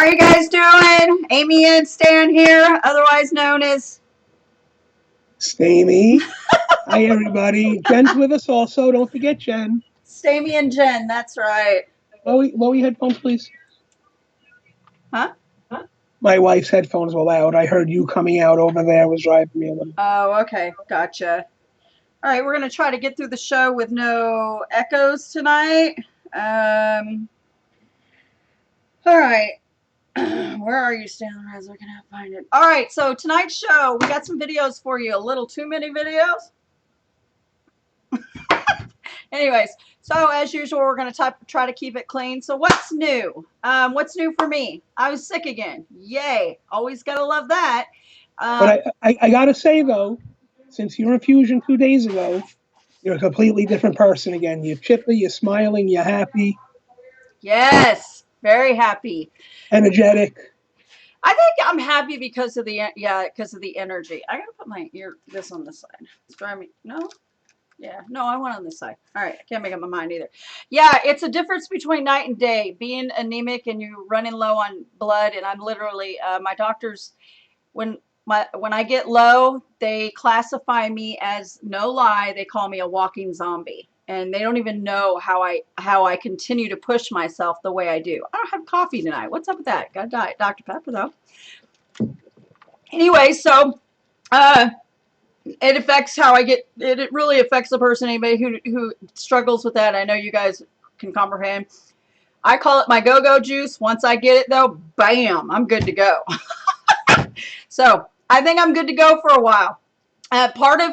are you guys doing? Amy and Stan here, otherwise known as Stamey. Hi, everybody. Jen's with us also. Don't forget Jen. Stamey and Jen. That's right. Lower your headphones, please. Huh? My wife's headphones were loud. I heard you coming out over there was driving me a little. Oh, okay. Gotcha. All right, we're going to try to get through the show with no echoes tonight. All right. Where are you, Stan? I was looking at find it. All right, so tonight's show, we got some videos for you. A little too many videos. Anyways, so as usual, we're going to try to keep it clean. So what's new? What's new for me? I was sick again. Yay. Always got to love that. But I got to say, though, since your infusion 2 days ago, you're a completely different person again. You're chipper, you're smiling, you're happy. Yes, very happy. Energetic. I think I'm happy because of the energy. I gotta put my this on this side. It's driving me. No, yeah, no, I want on this side. All right, I can't make up my mind either. Yeah, it's a difference between night and day. Being anemic and you running low on blood, and I'm literally my doctors when I get low, they classify me as, no lie, they call me a walking zombie. And they don't even know how I continue to push myself the way I do. I don't have coffee tonight. What's up with that? Got Dr. Pepper though. Anyway, so it affects how I get. It really affects the person. Anybody who struggles with that, I know you guys can comprehend. I call it my go-go juice. Once I get it though, bam, I'm good to go. So I think I'm good to go for a while. Part of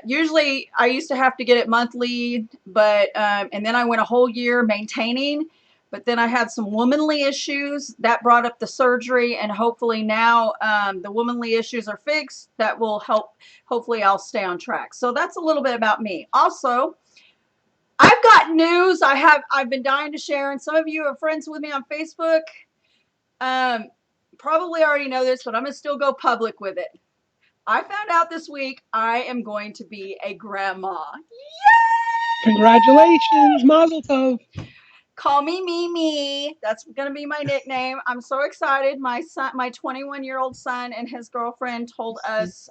usually I used to have to get it monthly, but and then I went a whole year maintaining, but then I had some womanly issues that brought up the surgery, and hopefully now the womanly issues are fixed. That will help. Hopefully I'll stay on track. So that's a little bit about me. Also, I've got news I've been dying to share, and some of you are friends with me on Facebook. Probably already know this, but I'm going to still go public with it. I found out this week I am going to be a grandma. Yay! Congratulations, Mazel Tov. Call me Mimi. That's going to be my nickname. I'm so excited. My 21-year-old son and his girlfriend told us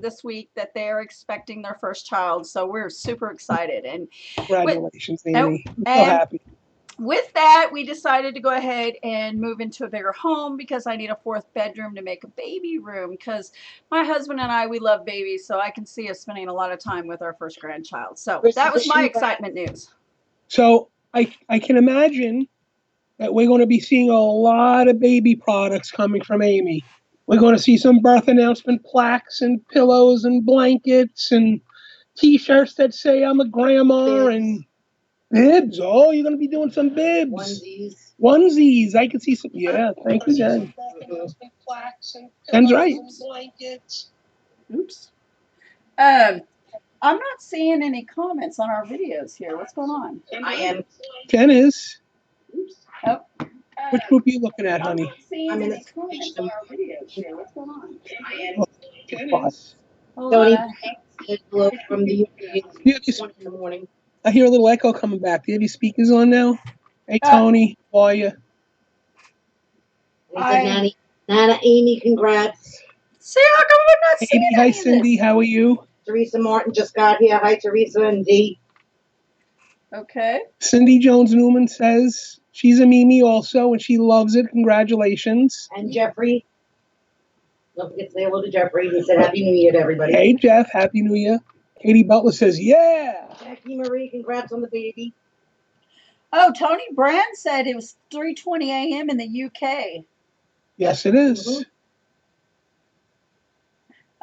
this week that they're expecting their first child. So we're super excited. And congratulations, Amy. I'm so happy. With that, we decided to go ahead and move into a bigger home because I need a 4th bedroom to make a baby room, because my husband and I, we love babies, so I can see us spending a lot of time with our first grandchild. So that was my excitement news. So I can imagine that we're going to be seeing a lot of baby products coming from Amy. We're going to see some birth announcement plaques and pillows and blankets and T-shirts that say I'm a grandma and bibs. Oh, you're going to be doing some bibs. Onesies. I can see some. Yeah, thank you, Jen. Jen's right. Blankets. Oops. I'm not seeing any comments on our videos here. What's going on? I am. Jen is. Oops. Oh. Which group are you looking at, honey? I'm in the comments on our videos here. What's going on? I am. Jen is. Tony hello from the UK. 1 in the morning. I hear a little echo coming back. Do you have your speakers on now? Hey, Tony, how are you? Nana, Amy, congrats. See, how come we're not seeing Hi, Cindy, how are you? Teresa Martin just got here. Hi, Teresa and Dee. Okay. Cindy Jones Newman says she's a Mimi also, and she loves it. Congratulations. And Jeffrey. Don't forget to say hello to Jeffrey. He said Happy New Year to everybody. Hey, Jeff, Happy New Year. Katie Butler says, yeah. Jackie Marie, congrats on the baby. Oh, Tony Brand said it was 3:20 a.m. in the UK. Yes, it is. Mm-hmm.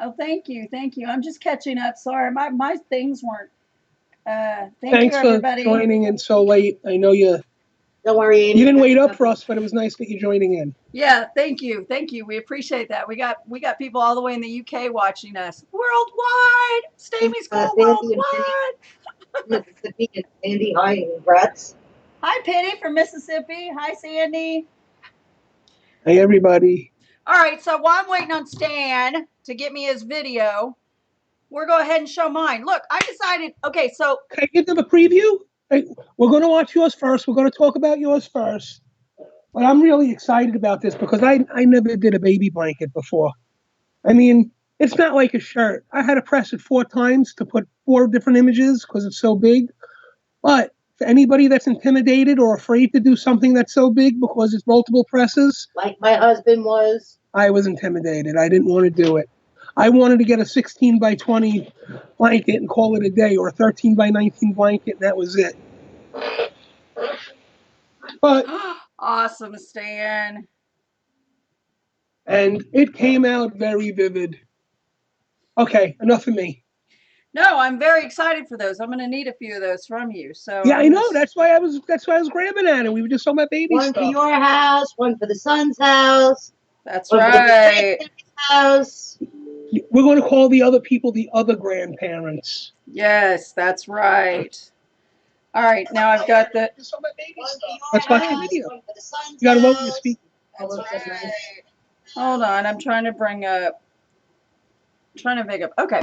Oh, thank you. Thank you. I'm just catching up. Sorry, my things weren't. Thanks you, everybody. for joining in so late. I know you. Don't worry, Amy. You didn't wait up for us, but it was nice that you're joining in. Yeah, thank you. Thank you. We appreciate that. We got people all the way in the UK watching us. Worldwide. Stamey's going worldwide. Mississippi and Sandy, hi, congrats. Hi, Penny from Mississippi. Hi, Sandy. Hey, everybody. All right, so while I'm waiting on Stan to get me his video, we'll go ahead and show mine. Look, I decided, okay, so. Can I give them a preview? We're going to watch yours first. We're going to talk about yours first. But I'm really excited about this because I never did a baby blanket before. I mean, it's not like a shirt. I had to press it 4 times to put 4 different images because it's so big. But for anybody that's intimidated or afraid to do something that's so big because it's multiple presses, Like my husband was. I was intimidated. I didn't want to do it. I wanted to get a 16 by 20 blanket and call it a day, or a 13 by 19 blanket, and that was it. But Awesome, Stan. and it came out very vivid. Okay, enough of me. No, I'm very excited for those. I'm going to need a few of those from you. So Yeah, I know. That's why I was grabbing at it. We were just talking about baby One stuff. for your house, one for the son's house, That's one for the right. grandparents' house. We're going to call the other people the other grandparents. Yes, that's right. All right, now I've got the. Just talking about baby One for stuff. your Let's watch the house, video. one for the son's You got to lower your house. speaker. That's Oh, that's nice. right. Hold on, I'm trying to bring up. Trying to pick up. Okay,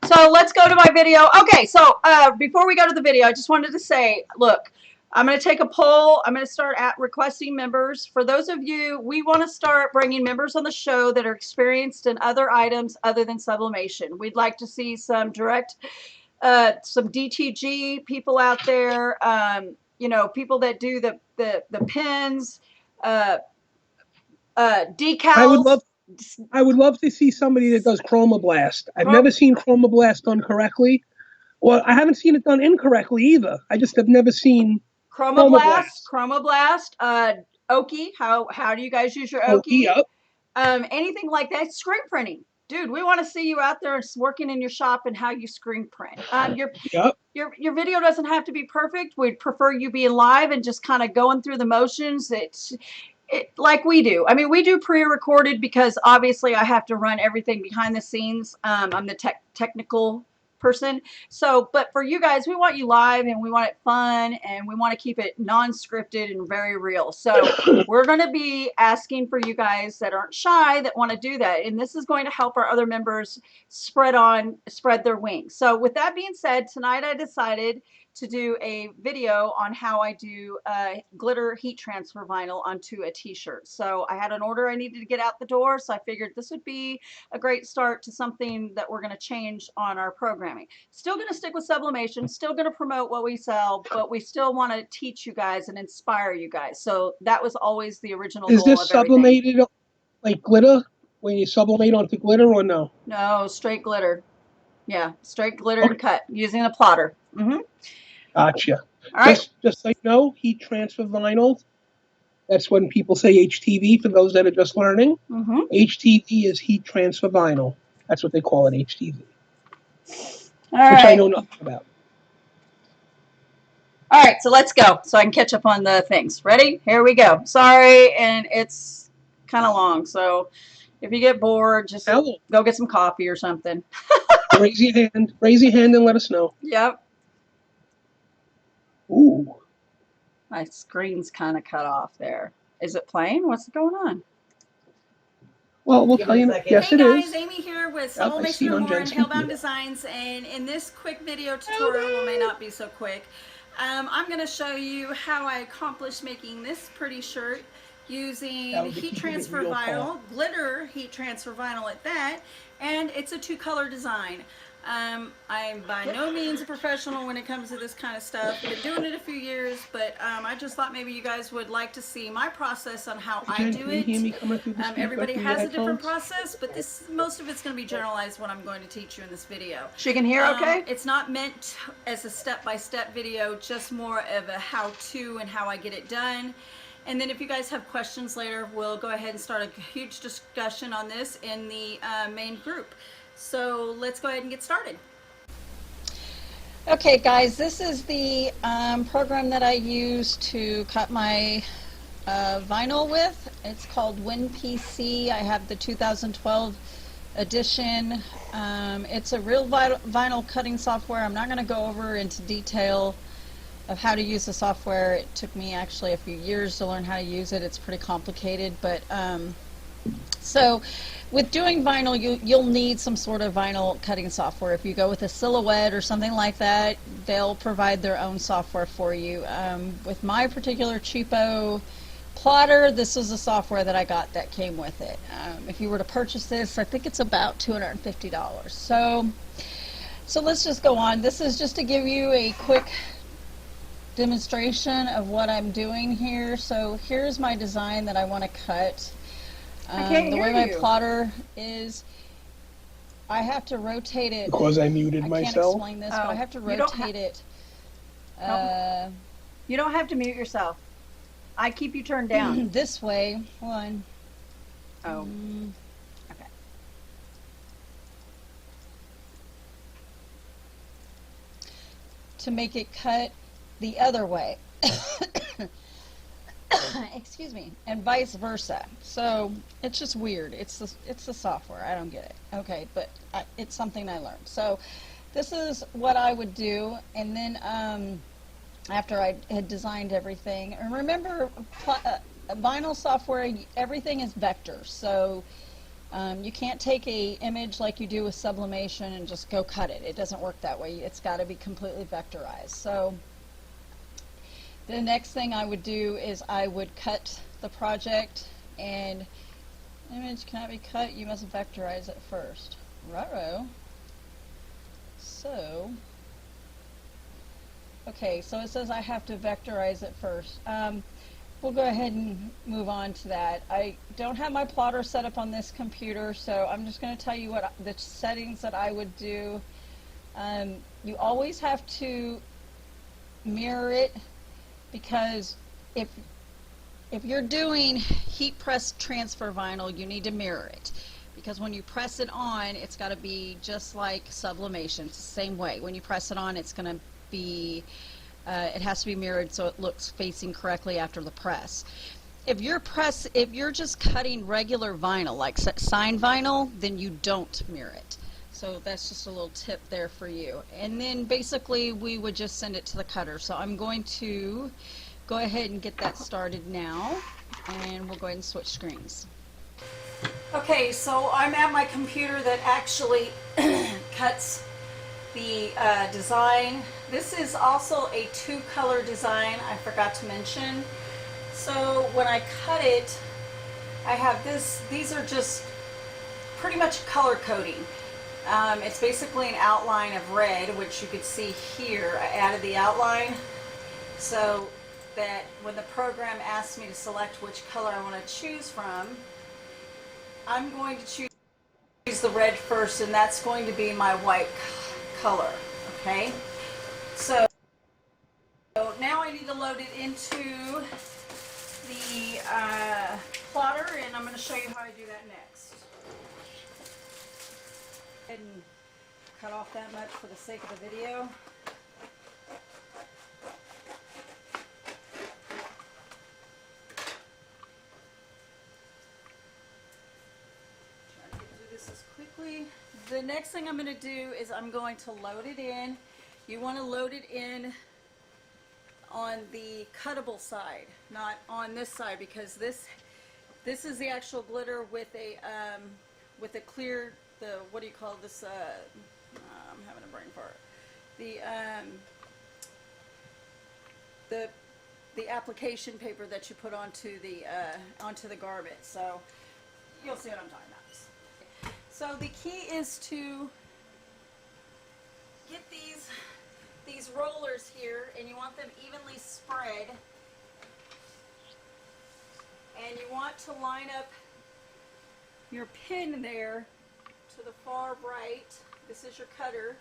so let's go to my video. Okay, so before we go to the video, I just wanted to say, look, I'm going to take a poll. I'm going to start at requesting members. For those of you, we want to start bringing members on the show that are experienced in other items other than sublimation. We'd like to see some direct, some DTG people out there. You know, people that do the pins, decals. I would love to see somebody that does chromoblast. I've never seen chromoblast done correctly. Well, I haven't seen it done incorrectly either. I just have never seen Chromoblast, Oki. How do you guys use your Oki? Yep. Anything like that. Screen printing. Dude, we want to see you out there working in your shop and how you screen print. Your video doesn't have to be perfect. We'd prefer you being live and just kind of going through the motions. Like we do. I mean, we do pre-recorded because obviously I have to run everything behind the scenes. I'm the technical person. So, but for you guys, we want you live and we want it fun and we want to keep it non-scripted and very real. So we're going to be asking for you guys that aren't shy that want to do that. And this is going to help our other members spread their wings. So with that being said, tonight I decided to do a video on how I do glitter heat transfer vinyl onto a t-shirt. So I had an order I needed to get out the door, so I figured this would be a great start to something that we're going to change on our programming. Still going to stick with sublimation, still going to promote what we sell, but we still want to teach you guys and inspire you guys. So that was always the original goal of everything. Is this sublimated like glitter? When you sublimate onto glitter or no? No, straight glitter. Yeah, straight glitter and cut using a plotter. Gotcha. All right. Just so you know, heat transfer vinyl. That's when people say HTV for those that are just learning. HTV is heat transfer vinyl. That's what they call it, HTV. All right. Which I know nothing about. All right, so let's go so I can catch up on the things. Ready? Here we go. Sorry, and it's kind of long, so if you get bored, just go get some coffee or something. Raise your hand. Raise your hand and let us know. Yep. Ooh. My screen's kind of cut off there. Is it playing? What's going on? Well, we'll tell you. Yes, hey it guys, is. Amy here with Sublimation and More and Hale Designs, and in this quick video tutorial, well, may not be so quick, I'm going to show you how I accomplished making this pretty shirt using heat transfer vinyl, glitter heat transfer vinyl at that, and it's a 2-color design. I'm by no means a professional when it comes to this kind of stuff. Been doing it a few years, but I just thought maybe you guys would like to see my process on how I do it. Everybody has a different process, but most of it's going to be generalized what I'm going to teach you in this video. She can hear okay? It's not meant as a step-by-step video, just more of a how-to and how I get it done. And then if you guys have questions later, we'll go ahead and start a huge discussion on this in the main group. So let's go ahead and get started. Okay guys, this is the program that I use to cut my vinyl with. It's called WinPC. I have the 2012 edition. It's a real vinyl cutting software. I'm not going to go over into detail of how to use the software. It took me actually a few years to learn how to use it. It's pretty complicated, but so with doing vinyl, you'll need some sort of vinyl cutting software. If you go with a Silhouette or something like that, they'll provide their own software for you. With my particular cheapo plotter, this is the software that I got that came with it. If you were to purchase this, I think it's about $250. So let's just go on. This is just to give you a quick demonstration of what I'm doing here. So here's my design that I want to cut. The way my plotter is, I have to rotate it. Because I muted myself? I can't explain this, but I have to rotate it. You don't have to mute yourself. I keep you turned down. This way. One. Oh. Okay. To make it cut the other way. Excuse me. And vice versa. So it's just weird. It's the software. I don't get it. Okay, but it's something I learned. So this is what I would do, and then after I had designed everything. And remember, vinyl software, everything is vector. So you can't take a image like you do with sublimation and just go cut it. It doesn't work that way. It's got to be completely vectorized. So the next thing I would do is I would cut the project, and image cannot be cut. You must vectorize it first. Ruh-roh. So, okay, so it says I have to vectorize it first. We'll go ahead and move on to that. I don't have my plotter set up on this computer, so I'm just going to tell you what the settings that I would do. You always have to mirror it, because if you're doing heat press transfer vinyl, you need to mirror it, because when you press it on, it's got to be just like sublimation. It's the same way. When you press it on, it's going to be it has to be mirrored so it looks facing correctly after the press. If you're just cutting regular vinyl, like sign vinyl, then you don't mirror it. So that's just a little tip there for you. And then basically we would just send it to the cutter. So I'm going to go ahead and get that started now, and we'll go ahead and switch screens. Okay, so I'm at my computer that actually cuts the design. This is also a 2-color design, I forgot to mention. So when I cut it, I have these are just pretty much color coding. It's basically an outline of red, which you could see here. I added the outline so that when the program asks me to select which color I want to choose from, I'm going to choose the red first, and that's going to be my white color. Okay, so now I need to load it into the plotter, and I'm going to show you how I do that next. Go ahead and cut off that much for the sake of the video. Trying to get through this as quickly. The next thing I'm going to do is I'm going to load it in. You want to load it in on the cuttable side, not on this side, because this is the actual glitter with a clear, what do you call this? I'm having a brain fart. The application paper that you put onto the garment. So you'll see what I'm talking about. So the key is to get these rollers here, and you want them evenly spread, and you want to line up your pin there to the far right. This is your cutter,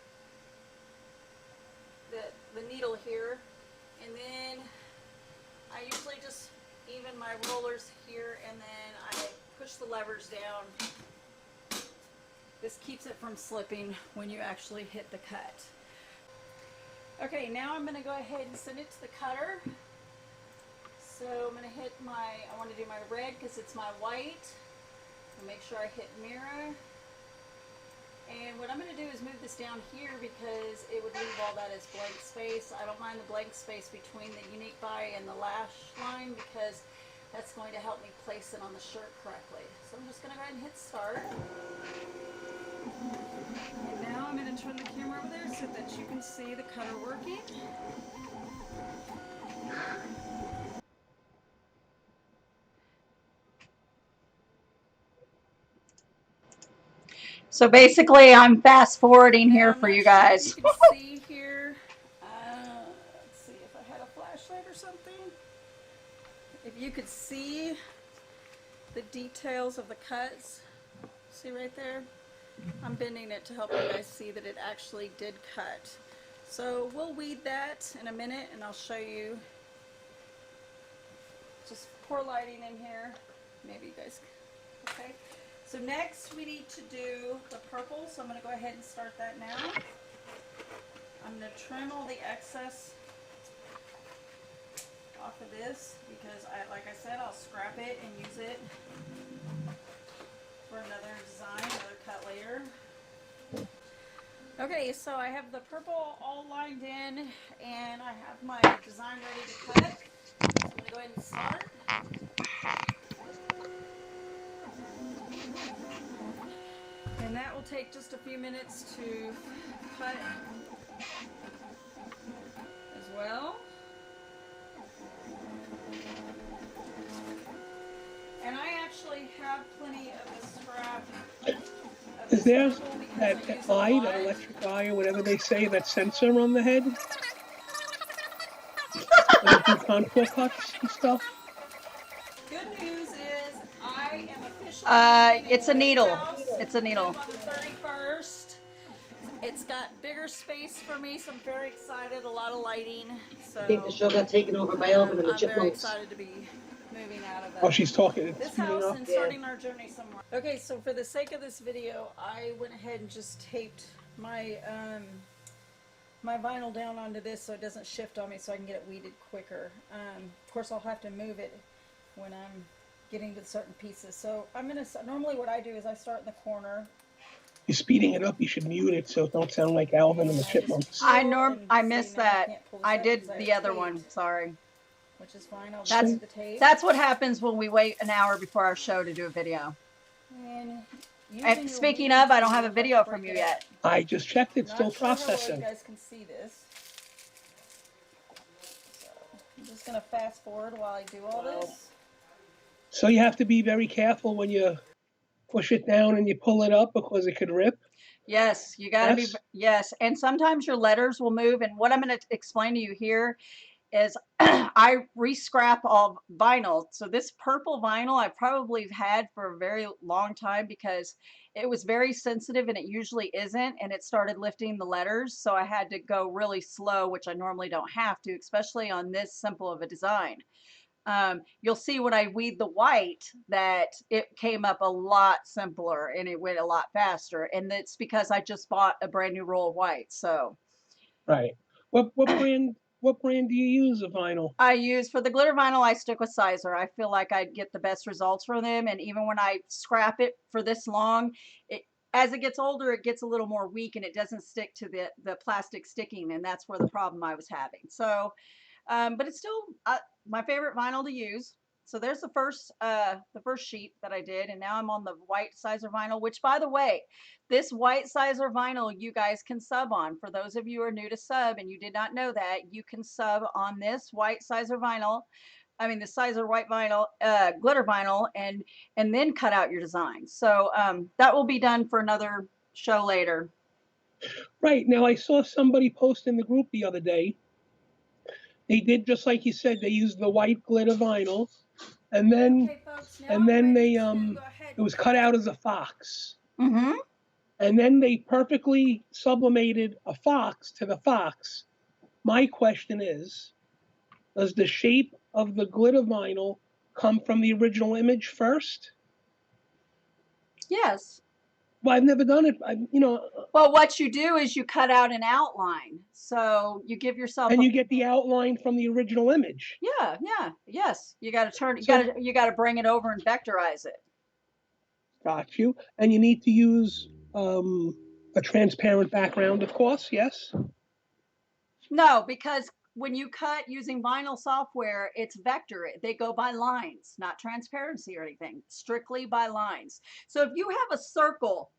the needle here, and then I usually just even my rollers here, and then I push the levers down. This keeps it from slipping when you actually hit the cut. Okay, now I'm going to go ahead and send it to the cutter. So I'm going to hit I want to do my red because it's my white. I'll make sure I hit mirror. And what I'm going to do is move this down here because it would leave all that as blank space. I don't mind the blank space between the unique buy and the lash line because that's going to help me place it on the shirt correctly. So I'm just going to go ahead and hit start. And now I'm going to turn the camera over there so that you can see the cutter working. So basically, I'm fast forwarding Now, here I'm for not you sure guys. if you can see here. Let's see if I had a flashlight or something. If you could see the details of the cuts, see right there? I'm bending it to help you guys see that it actually did cut. So we'll weed that in a minute and I'll show you. Just pour lighting in here. Maybe you guys, okay. So next we need to do the purple, so I'm going to go ahead and start that now. I'm going to trim all the excess off of this because, like I said, I'll scrap it and use it for another design, another cut later. Okay, so I have the purple all lined in and I have my design ready to cut. So I'm going to go ahead and start. And that will take just a few minutes to cut as well. And I actually have plenty of the scrap of Is this there purple because I that use it a eye, lot. that electric eye, or whatever they say, that sensor on the head? When you do contour cuts and stuff? Good news is I am officially moving It's into a this needle. house. It's a needle. Move on the 31st. It's got bigger space for me, so I'm very excited. A lot of lighting. So I think the show got taken over by Alvin and the I'm very Chipmunks. excited to be moving out of Oh, she's talking, it's this speeding house up. and starting our journey somewhere. Okay, so for the sake of this video, I went ahead and just taped my my vinyl down onto this so it doesn't shift on me, so I can get it weeded quicker. Of course, I'll have to move it when I'm getting to certain pieces. So I'm gonna, normally what I do is I start in the corner. You're speeding it up, you should mute it so it don't sound like Alvin and the Chipmunks. I missed that. I did the other one. Sorry. Which is fine. I'll That's use the tape. that's what happens when we wait an hour before our show to do a video. And speaking of, I don't have a video from you yet. I just checked, it's still Not sure how well processing. you guys can see this. So I'm just gonna fast forward while I do all this. So you have to be very careful when you push it down and you pull it up because it could rip. Yes, you got to Yes. be, yes. And sometimes your letters will move. And what I'm going to explain to you here is I re-scrap all vinyl. So this purple vinyl I probably have had for a very long time because it was very sensitive and it usually isn't. And it started lifting the letters. So I had to go really slow, which I normally don't have to, especially on this simple of a design. You'll see when I weed the white that it came up a lot simpler and it went a lot faster. And it's because I just bought a brand new roll of white. So Right. What brand do you use of vinyl? I use, for the glitter vinyl, I stick with Sizer. I feel like I'd get the best results from them. And even when I scrap it for this long, as it gets older, it gets a little more weak and it doesn't stick to the plastic sticking. And that's where the problem I was having. So, but it's still my favorite vinyl to use. So there's the first sheet that I did, and now I'm on the white Sizer vinyl, which, by the way, this white Sizer vinyl you guys can sub on. For those of you who are new to sub and you did not know that, you can sub on this white Sizer vinyl. I mean, the Sizer white vinyl, glitter vinyl, and then cut out your design. So that will be done for another show later. Right. Now I saw somebody post in the group the other day. They did just like you said. They used the white glitter vinyl, and then Okay, folks, now and I'm then ready they to go ahead it was cut out as a fox. Mm-hmm. And then they perfectly sublimated a fox to the fox. My question is, does the shape of the glitter vinyl come from the original image first? Yes. Well, I've never done it. Well, what you do is you cut out an outline. So you give yourself and you get the outline from the original image. Yeah, yes. You got to turn. So- You got to bring it over and vectorize it. Got you. And you need to use a transparent background, of course. Yes. No, because when you cut using vinyl software, it's vector. They go by lines, not transparency or anything. Strictly by lines. So if you have a circle,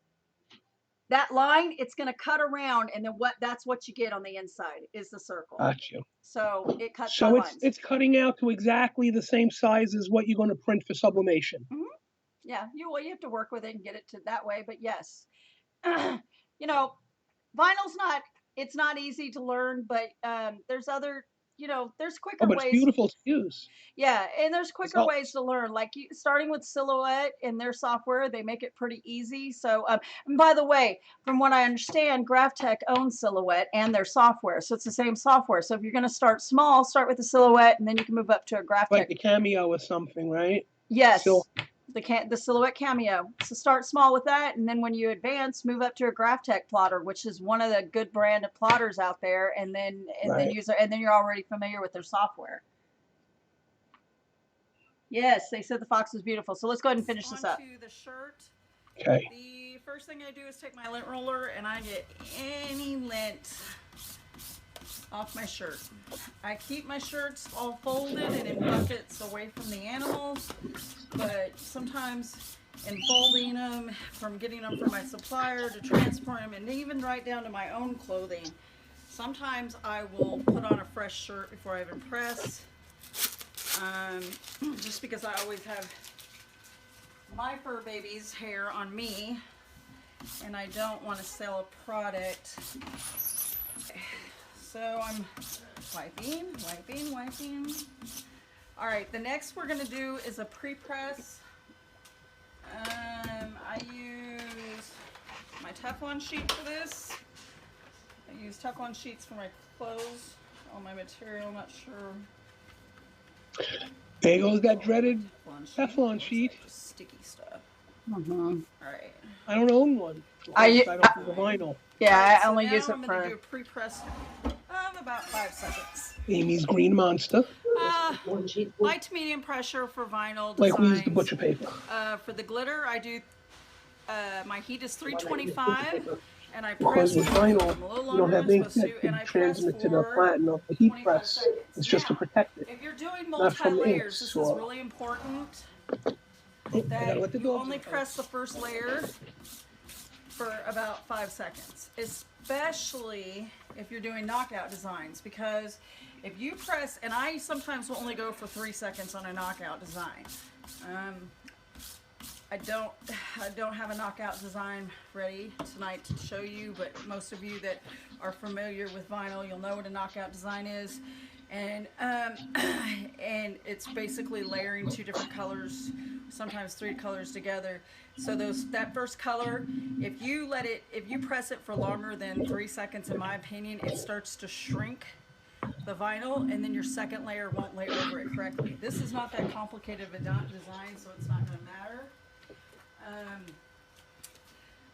that line, it's going to cut around, and then that's what you get on the inside is the circle. Got you. So it cuts So by it's lines. it's cutting out to exactly the same size as what you're going to print for sublimation. Mm-hmm. Yeah, you have to work with it and get it to that way, but yes. you know, vinyl's not, it's not easy to learn, but there's other, there's Oh, quicker but it's ways. beautiful to use. Yeah, and there's quicker ways Results. to learn. Like starting with Silhouette and their software, they make it pretty easy. So, and by the way, from what I understand, GraphTech owns Silhouette and their software, so it's the same software. So if you're going to start small, start with the Silhouette, and then you can move up to a Like GraphTech. the Cameo or something, right? Yes, Still, the Silhouette Cameo. So start small with that, and then when you advance, move up to a GraphTech plotter, which is one of the good brand of plotters out there, and then right. use it, and then you're already familiar with their software. Yes, they said the fox was beautiful. So let's go ahead and finish this up. Onto the shirt. Okay. The first thing I do is take my lint roller and I get any lint off my shirt. I keep my shirts all folded and in buckets away from the animals, but sometimes in folding them, from getting them from my supplier to transport them, and even right down to my own clothing, sometimes I will put on a fresh shirt before I even press. Just because I always have my fur baby's hair on me and I don't want to sell a product. So I'm wiping. All right, the next we're going to do is a pre-press. I use my Teflon sheet for this. I use Teflon sheets for my clothes. All my material, I'm not sure. There goes that dreaded Teflon sheet. Like just sticky stuff. Mm-hmm. All right. I don't own one. I don't do the vinyl. Yeah, Right, I only so use now it I'm for. going to do a pre-press of about 5 seconds. Amy's Green Monster. Light to medium pressure for vinyl Like we use the designs. butcher paper. For the glitter, I do. My heat is 325, and I Because press with for a vinyl, little you longer don't than have I'm ink supposed that to, and can I press transmit to the for platen of the heat 25 press. seconds. It's just to Now, protect it. if you're doing Not from the multi-layers, inks, this is or- really important Oh, I gotta that let the you dogs only out. press the first layer for about 5 seconds, especially if you're doing knockout designs, because if you press, and I sometimes will only go for 3 seconds on a knockout design. I don't have a knockout design ready tonight to show you, but most of you that are familiar with vinyl, you'll know what a knockout design is. And and it's basically layering 2 different colors, sometimes 3 colors together. So that first color, if you press it for longer than 3 seconds, in my opinion, it starts to shrink the vinyl, and then your second layer won't lay over it correctly. This is not that complicated of a design, so it's not going to matter.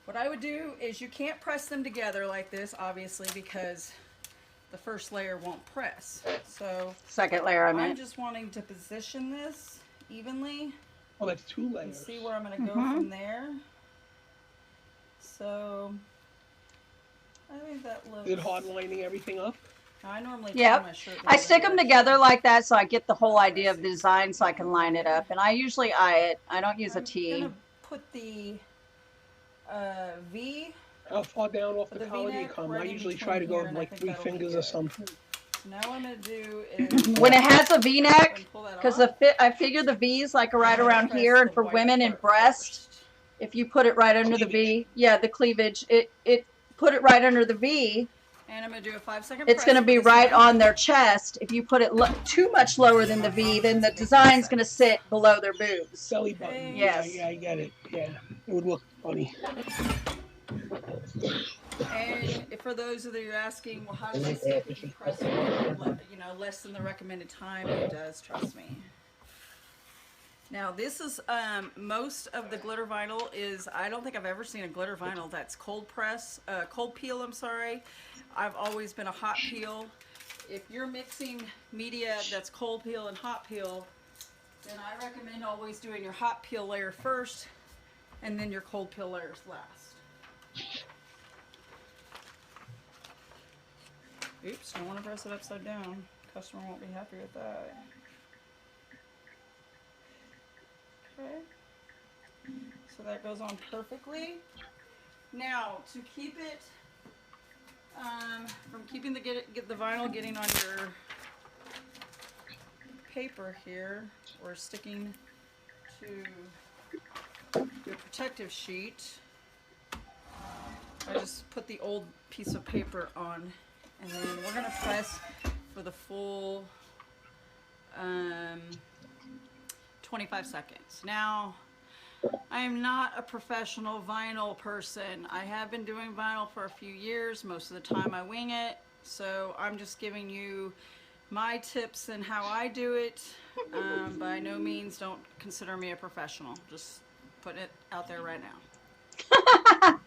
What I would do is, you can't press them together like this, obviously, because the first layer won't press. So Second layer, I I'm meant. just wanting to position this evenly Oh, that's 2 and layers. see where I'm going to go from there. So I think that looks. Is it hard lining everything up? I normally Yep. tie my shirt. I stick them together like that so I get the whole idea of the design so I can line it up. And I usually eye it. I don't use a I'm T. gonna put the V. How far down off For the the collar do you V-neck, come? right I in usually between try to go here, and I like think 3 that'll be fingers or good. something. Now what I'm gonna do is When it has a V-neck, pull that because off. I figure the V's like right around Press here, and the for white women in part breast, first. if you put it right under the V, yeah, the cleavage, it put it right under the V. And I'm gonna do a 5-second It's press going to for be this right one. on their chest. If you put it too much lower than the V, then the design's going to sit below their boobs. Belly button. Okay. Yes. Yeah, I get it. Yeah, it would look funny. And for those of you asking, well, how does it stick if you press for, less than the recommended time? It does, trust me. Now this is most of the glitter vinyl is, I don't think I've ever seen a glitter vinyl that's cold peel, I'm sorry. I've always been a hot peel. If you're mixing media that's cold peel and hot peel, then I recommend always doing your hot peel layer first and then your cold peel layers last. Oops, don't want to press it upside down. Customer won't be happy with that. Okay, so that goes on perfectly. Now, to keep it from keeping get the vinyl getting on your paper here, or sticking to your protective sheet, I just put the old piece of paper on, and then we're gonna press for the full 25 seconds. Now, I am not a professional vinyl person. I have been doing vinyl for a few years. Most of the time I wing it. So I'm just giving you my tips and how I do it. By no means don't consider me a professional. Just putting it out there right now.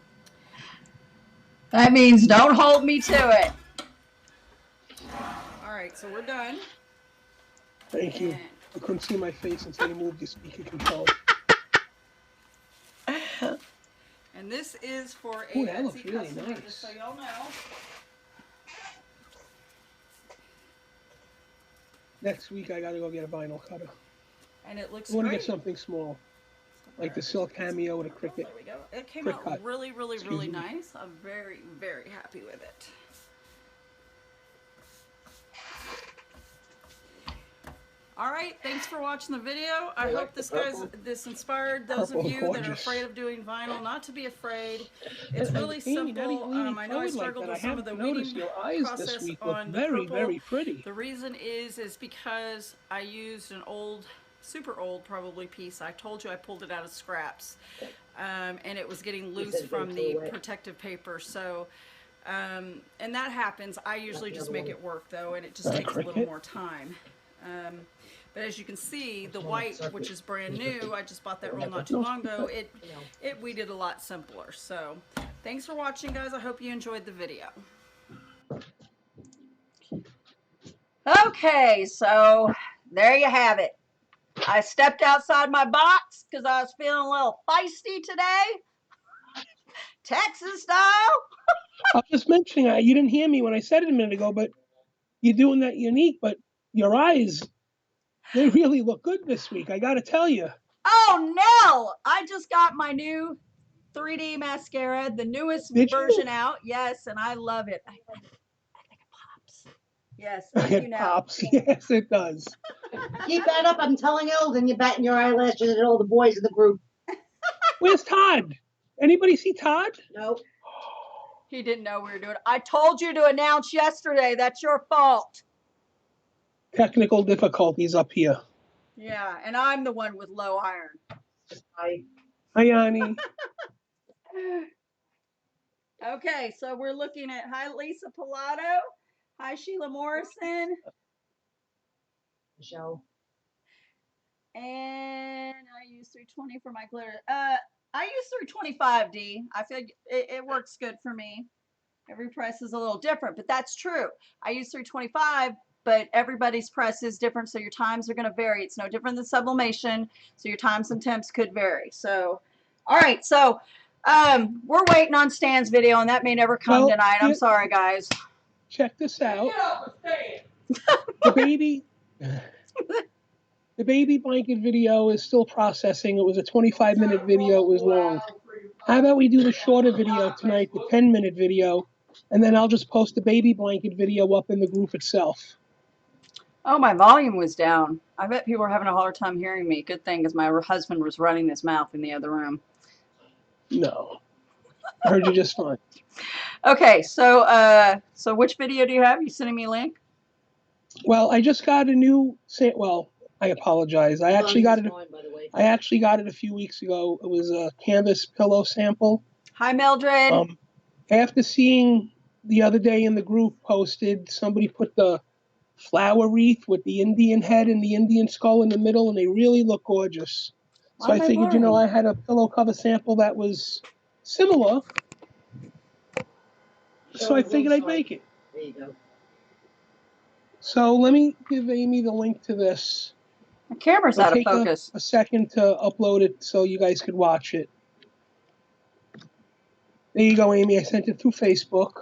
That means don't hold me to it. All right, so we're done. Thank you. You couldn't see my face until you moved your speaker control. And this is for a Ooh, that looks Etsy really customer, nice. just so y'all know. Next week I gotta go get a vinyl cutter. And it looks I want to great. get something small, like the silk cameo with a cricket. There we go. It came Quick out cut. really, really, Excuse really me. nice. I'm very, very happy with it. All right, thanks for watching the video. I hope this inspired those of Purple, you that are gorgeous. afraid of doing vinyl not to be afraid. It's And really Amy, now that simple. you're leaning I know I forward like struggled that, with I some have of the noticed weeding your eyes this process week look on the very, purple. very pretty. The reason is because I used an old, super old probably piece. I told you I pulled it out of scraps, and it was getting loose from the protective paper. So, and that happens. I usually just make it work though, and it just takes a little more time. But as you can see, the white, which is brand new, I just bought that roll not too long ago, it weeded a lot simpler. So thanks for watching, guys. I hope you enjoyed the video. Okay, so there you have it. I stepped outside my box because I was feeling a little feisty today. Texas style. I was just mentioning, you didn't hear me when I said it a minute ago, but you're doing that unique, but your eyes, they really look good this week, I gotta tell you. Oh, Nell! I just got my new 3D mascara, the newest Did version you? out. Yes, and I love it. I think it pops. Yes, thank you, It Nell. pops. Yes, it does. Keep that up. I'm telling you, then you're batting your eyelashes at all the boys in the group. Where's Todd? Anybody see Todd? Nope. He didn't know we were doing it. I told you to announce yesterday. That's your fault. Technical difficulties up here. Yeah, and I'm the one with low iron. Hi. Hi, Annie. Okay, so we're looking at hi Lisa Pilato, hi Sheila Morrison, Michelle. and I use 320 for my glitter. I use 325D. I feel it works good for me. Every press is a little different, but that's true. I use 325, but everybody's press is different, so your times are going to vary. It's no different than sublimation, so your times and temps could vary. So, all right, so we're waiting on Stan's video, and that may never come tonight. I'm sorry, guys. Check this out. The baby, the baby blanket video is still processing. It was a 25-minute video. It was long. How about we do the shorter video tonight, the 10-minute video, and then I'll just post the baby blanket video up in the group itself. Oh, my volume was down. I bet people are having a hard time hearing me. Good thing, because my husband was running his mouth in the other room. No, I heard you just fine. Okay, so which video do you have? You sending me a link? Well, I just got a new. Well, I apologize. I actually got it. I actually got it a few weeks ago. It was a canvas pillow sample. Hi, Mildred. After seeing the other day in the group posted, somebody put the flower wreath with the Indian head and the Indian skull in the middle, and they really look gorgeous. So I figured, you know, I had a pillow cover sample that was similar. So I figured I'd make it. There you go. So let me give Amy the link to this. The camera's out of focus. A second to upload it so you guys could watch it. There you go, Amy. I sent it through Facebook.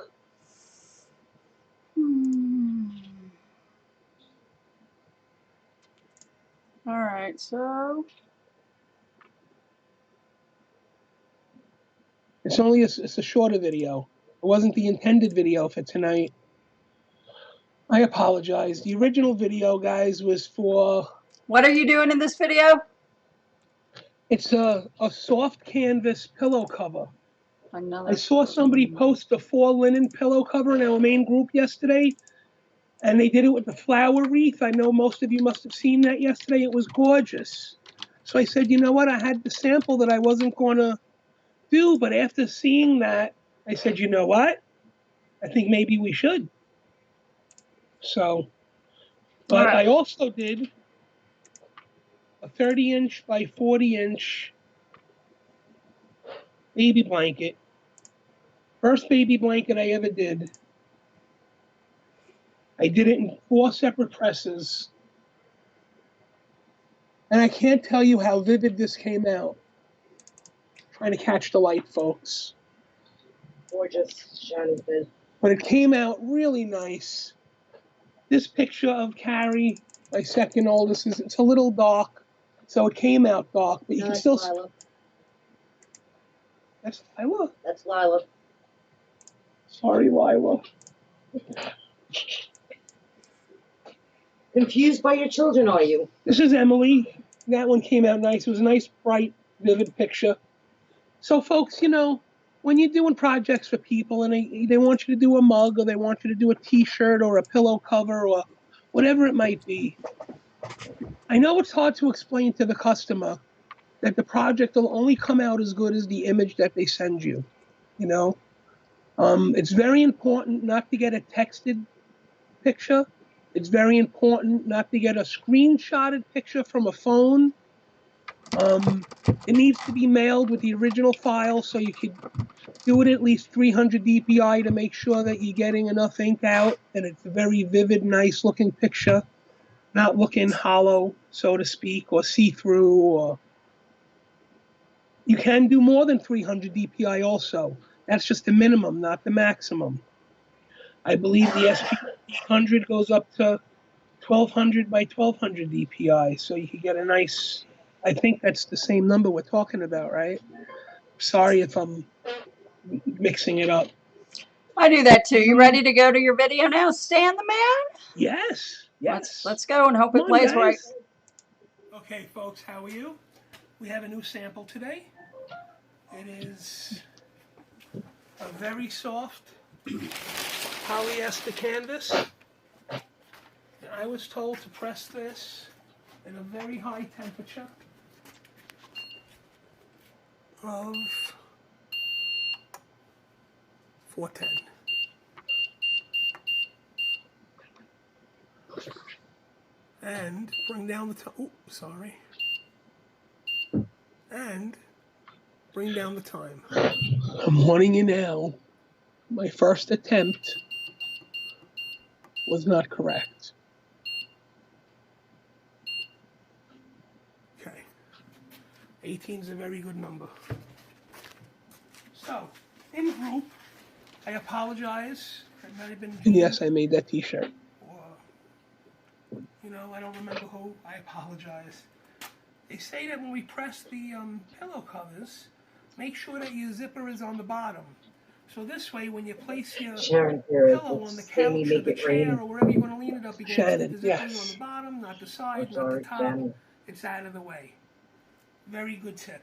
All right, so It's only it's a shorter video. It wasn't the intended video for tonight. I apologize. The original video, guys, was for... What are you doing in this video? It's a soft canvas pillow cover. Another. I saw somebody post a fall linen pillow cover in our main group yesterday, and they did it with the flower wreath. I know most of you must have seen that yesterday. It was gorgeous. So I said, you know what? I had the sample that I wasn't going to do, but after seeing that, I said, you know what? I think maybe we should. So, but Right. I also did a 30-inch by 40-inch baby blanket. First baby blanket I ever did. I did it in 4 separate presses. And I can't tell you how vivid this came out. Trying to catch the light, folks. Gorgeous, Sharon said. But it came out really nice. This picture of Carrie, my second oldest, it's a little dark. So it came out dark, but you No, can that's still. Lila. That's Lila. That's Lila. Sorry, Lila. Confused by your children, are you? This is Emily. That one came out nice. It was a nice, bright, vivid picture. So, folks, you know, when you're doing projects for people and they want you to do a mug or they want you to do a T-shirt or a pillow cover or whatever it might be, I know it's hard to explain to the customer that the project will only come out as good as the image that they send you. You know, it's very important not to get a texted picture. It's very important not to get a screenshotted picture from a phone. It needs to be mailed with the original file so you could do it at least 300 dpi to make sure that you're getting enough ink out and it's a very vivid, nice looking picture, not looking hollow, so to speak, or see-through. Or you can do more than 300 dpi also. That's just the minimum, not the maximum. I believe the SG 800 goes up to 1200 by 1200 dpi, so you could get a nice. I think that's the same number we're talking about, right? Sorry if I'm mixing it up. I do that too. You ready to go to your video now, Stan the man? Yes, yes. Let's go and hope Come it on, plays guys. right. Okay, folks, how are you? We have a new sample today. It is a very soft polyester canvas. And I was told to press this at a very high temperature of 410. And bring down the time. Oh, sorry. And bring down the time. I'm warning you now. My first attempt was not correct. Okay. 18 is a very good number. So, in group, I apologize. It might have been. And yes, I made that T-shirt. Or, you know, I don't remember who. I apologize. They say that when we press the pillow covers, make sure that your zipper is on the bottom. So this way, when you place your pillow on the couch or the chair or wherever you're going to lean it up against, the zipper is on the bottom, not the side, not the top. It's out of the way. Very good tip.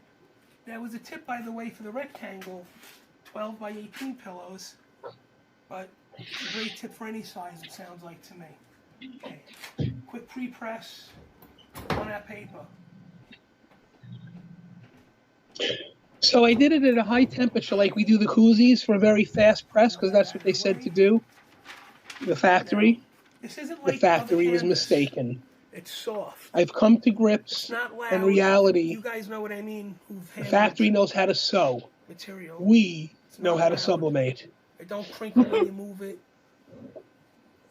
There was a tip, by the way, for the rectangle 12 by 18 pillows, but it's a great tip for any size, it sounds like to me. Okay. Quick pre-press on that paper. So I did it at a high temperature like we do the koozies for a very fast press because that's what they said to do. The factory. The factory was mistaken. It's soft. I've come to grips and reality. You guys know what I mean. The factory knows how to sew. Material. We know how to sublimate. It don't crinkle when you move it.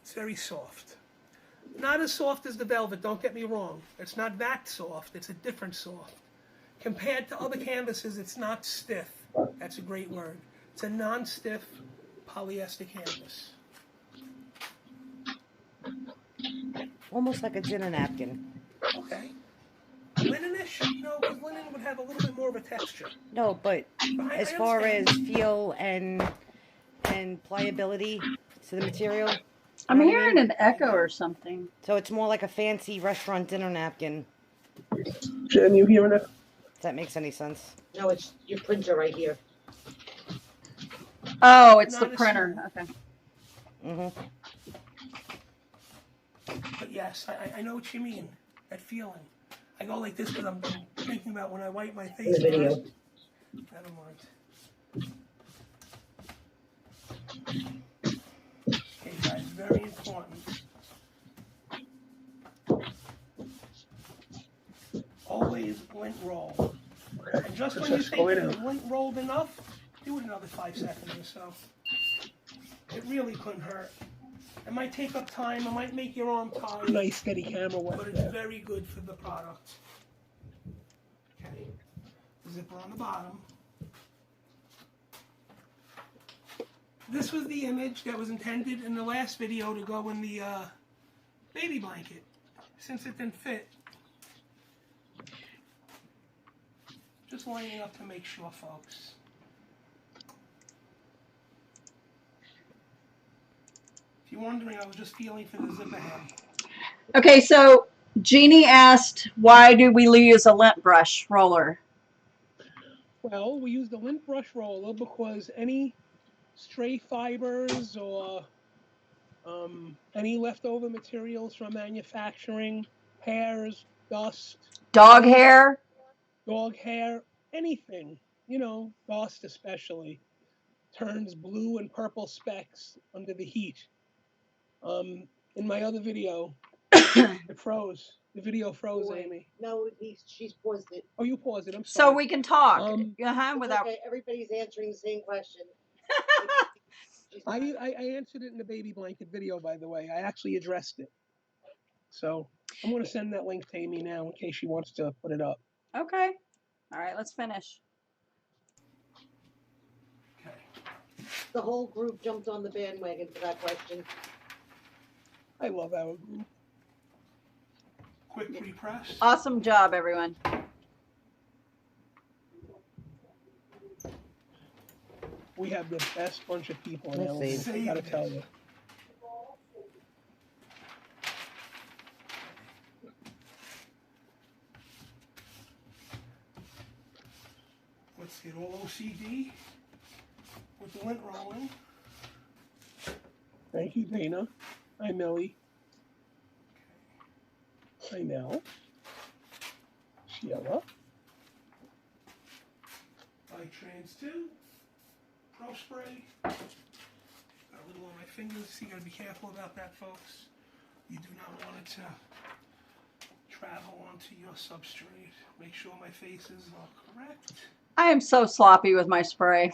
It's very soft. Not as soft as the velvet, don't get me wrong. It's not that soft, it's a different soft. Compared to other canvases, it's not stiff. That's a great word. It's a non-stiff polyester canvas. Almost like a dinner napkin. Okay. Linen-ish? No, because linen would have a little bit more of a texture. No, but as far as feel and pliability to the material. I'm hearing an echo or something. So it's more like a fancy restaurant dinner napkin. Jen, you hearing it? If that makes any sense. No, it's your printer right here. Oh, it's the Not as printer. small. Okay. Mm-hmm. But yes, I know what you mean. That feeling. I go like this because I'm thinking about when I wipe my In face. the video. Never mind. Okay, guys, very important. Always lint roll. And just when you think you've lint rolled enough, do it another 5 seconds or so. It really couldn't hurt. It might take up time, it might make your arm tired. Nice steady camera work, but it's very good for the product. Okay. Zipper on the bottom. This was the image that was intended in the last video to go in the baby blanket. Since it didn't fit, just lining up to make sure, folks. If you're wondering, I was just feeling for the zipper head. Okay, so Jeannie asked, why do we use a lint brush roller? Well, we use the lint brush roller because any stray fibers or any leftover materials from manufacturing, hairs, dust, Dog hair? dog hair, anything, you know, dust especially, turns blue and purple specks under the heat. In my other video, it froze. The video froze, Wait. Amy. No, she's paused it. Oh, you paused it. I'm So sorry. we can talk. It's Without. okay. Everybody's answering the same question. I answered it in the baby blanket video, by the way. I actually addressed it. So I'm going to send that link to Amy now in case she wants to put it up. Okay. All right, let's finish. Okay. The whole group jumped on the bandwagon for that question. I love our group. Quick repress. Awesome job, everyone. We have the best bunch of people in LA. Let's I gotta tell you. Let's get all OCD with the lint rolling. Thank you, Dana. Hi, Millie. Hi, Mel. Sheila. Hi, Trans 2. Pro spray. Got a little on my fingers, so you gotta be careful about that, folks. You do not want it to travel onto your substrate. Make sure my faces are correct. I am so sloppy with my spray.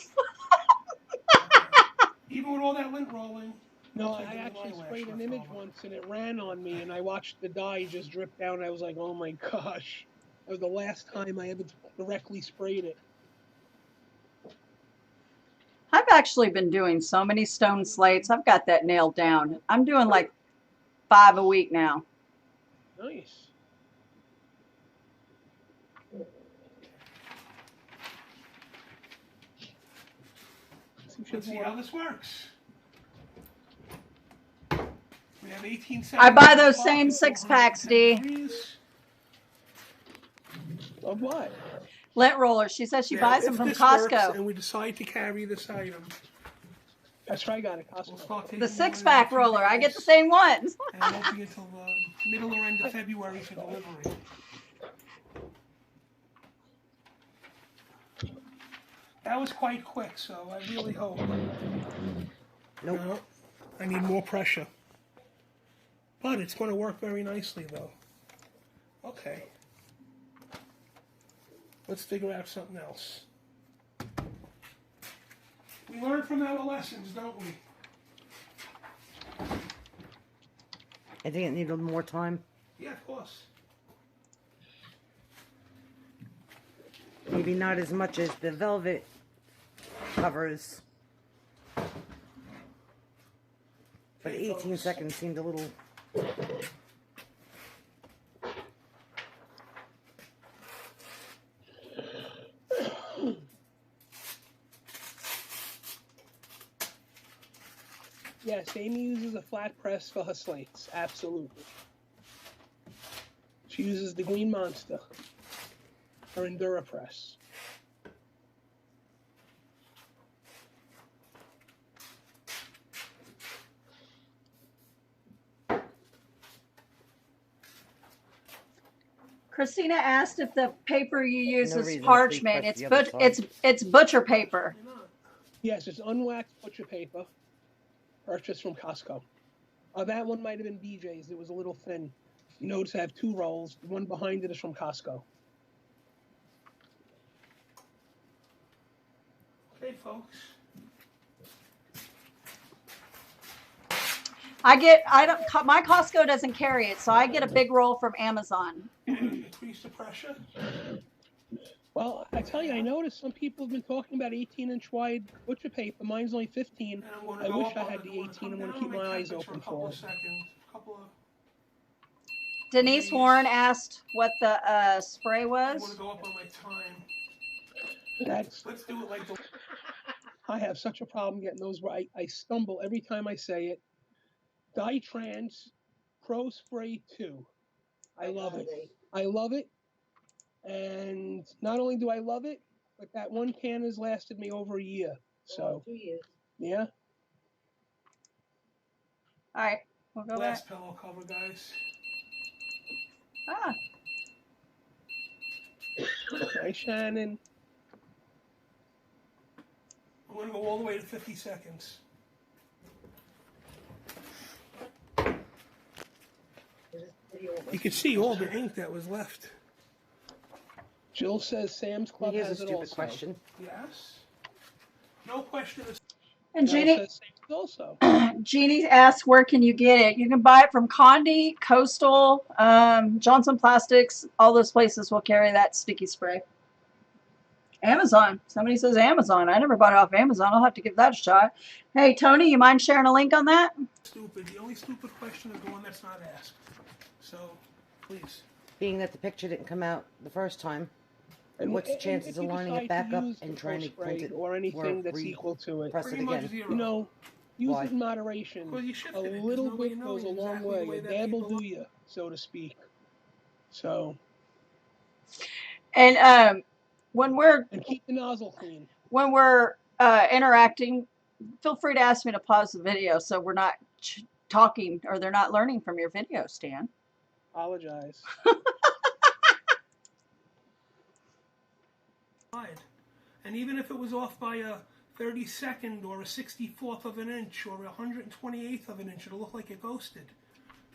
Even with all that lint rolling. No, I actually sprayed an image once and it ran on me and I watched the dye just drip down and I was like, oh my gosh. That was the last time I ever directly sprayed it. I've actually been doing so many stone slates. I've got that nailed down. I'm doing like 5 a week now. Nice. Let's see how this works. We have 18 seconds. I buy those same 6-packs, D. Of what? Lint rollers. She says she buys them from Costco. And we decide to carry this item. That's right, I got it. Costco. The 6-pack roller. I get the same ones. And it won't be until middle or end of February for delivery. That was quite quick, so I really hope. Nope. No, I need more pressure. But it's going to work very nicely, though. Okay. Let's figure out something else. We learn from our lessons, don't we? I think it needed more time. Yeah, of course. Maybe not as much as the velvet covers. But 18 seconds seemed a little... Yes, Amy uses a flat press for her slates. Absolutely. She uses the Green Monster, her Endura press. Christina asked if the paper you use No is reason to parchment. press It's the other side. it's butcher paper. Why not? Yes, it's unwaxed butcher paper purchased from Costco. That one might have been BJ's. It was a little thin. You notice I have 2 rolls. The one behind it is from Costco. Okay, folks. My Costco doesn't carry it, so I get a big roll from Amazon. Increase the pressure. Well, I tell you, I noticed some people have been talking about 18-inch wide butcher paper. Mine's only 15. And I'm going I to go wish up I on had it. the I'm gonna 18. come I'm going to down keep on my eyes temperature open a couple for of it. seconds. Couple of. Denise Please. Warren asked what the spray I'm going to was. go up on my time. That's. Let's do it like the. I have such a problem getting those right. I stumble every time I say it. Dytrans Pro Spray 2. I love it. I love it. And not only do I love it, but that one can has lasted me over a year. So, 2 years. yeah. All right, we'll go back. Last pillow cover, guys. Ah, Hi, Shannon. I'm going to go all the way to 50 seconds. You can see all the ink that was left. Jill says Sam's Club Here's a has it stupid also. question. Yes. No question is. and Jill Jeannie, says Sam's also. Jeannie asked, where can you get it? You can buy it from Coney, Coastal, Johnson Plastics. All those places will carry that sticky spray. Amazon. Somebody says Amazon. I never bought it off Amazon. I'll have to give that a shot. Hey, Tony, you mind sharing a link on that? Stupid. The only stupid question is the one that's not asked. So, please. Being that the picture didn't come out the first time, And what's the and chances if of you lining decide it back to up use and the trying Pro to print Spray it or anything that's equal to it, press it Pretty much again? zero. you know, use Why? it in moderation. Well, you A shifted it, 'cause little nobody bit knows goes a long exactly the way. way A that dab will paper do you, so to speak. So, And when we're and keep the nozzle clean. interacting, feel free to ask me to pause the video so we're not talking or they're not learning from your video, Stan. Apologize. And even if it was off by a 32nd or a 64th of an inch or a 128th of an inch, it'll look like it ghosted.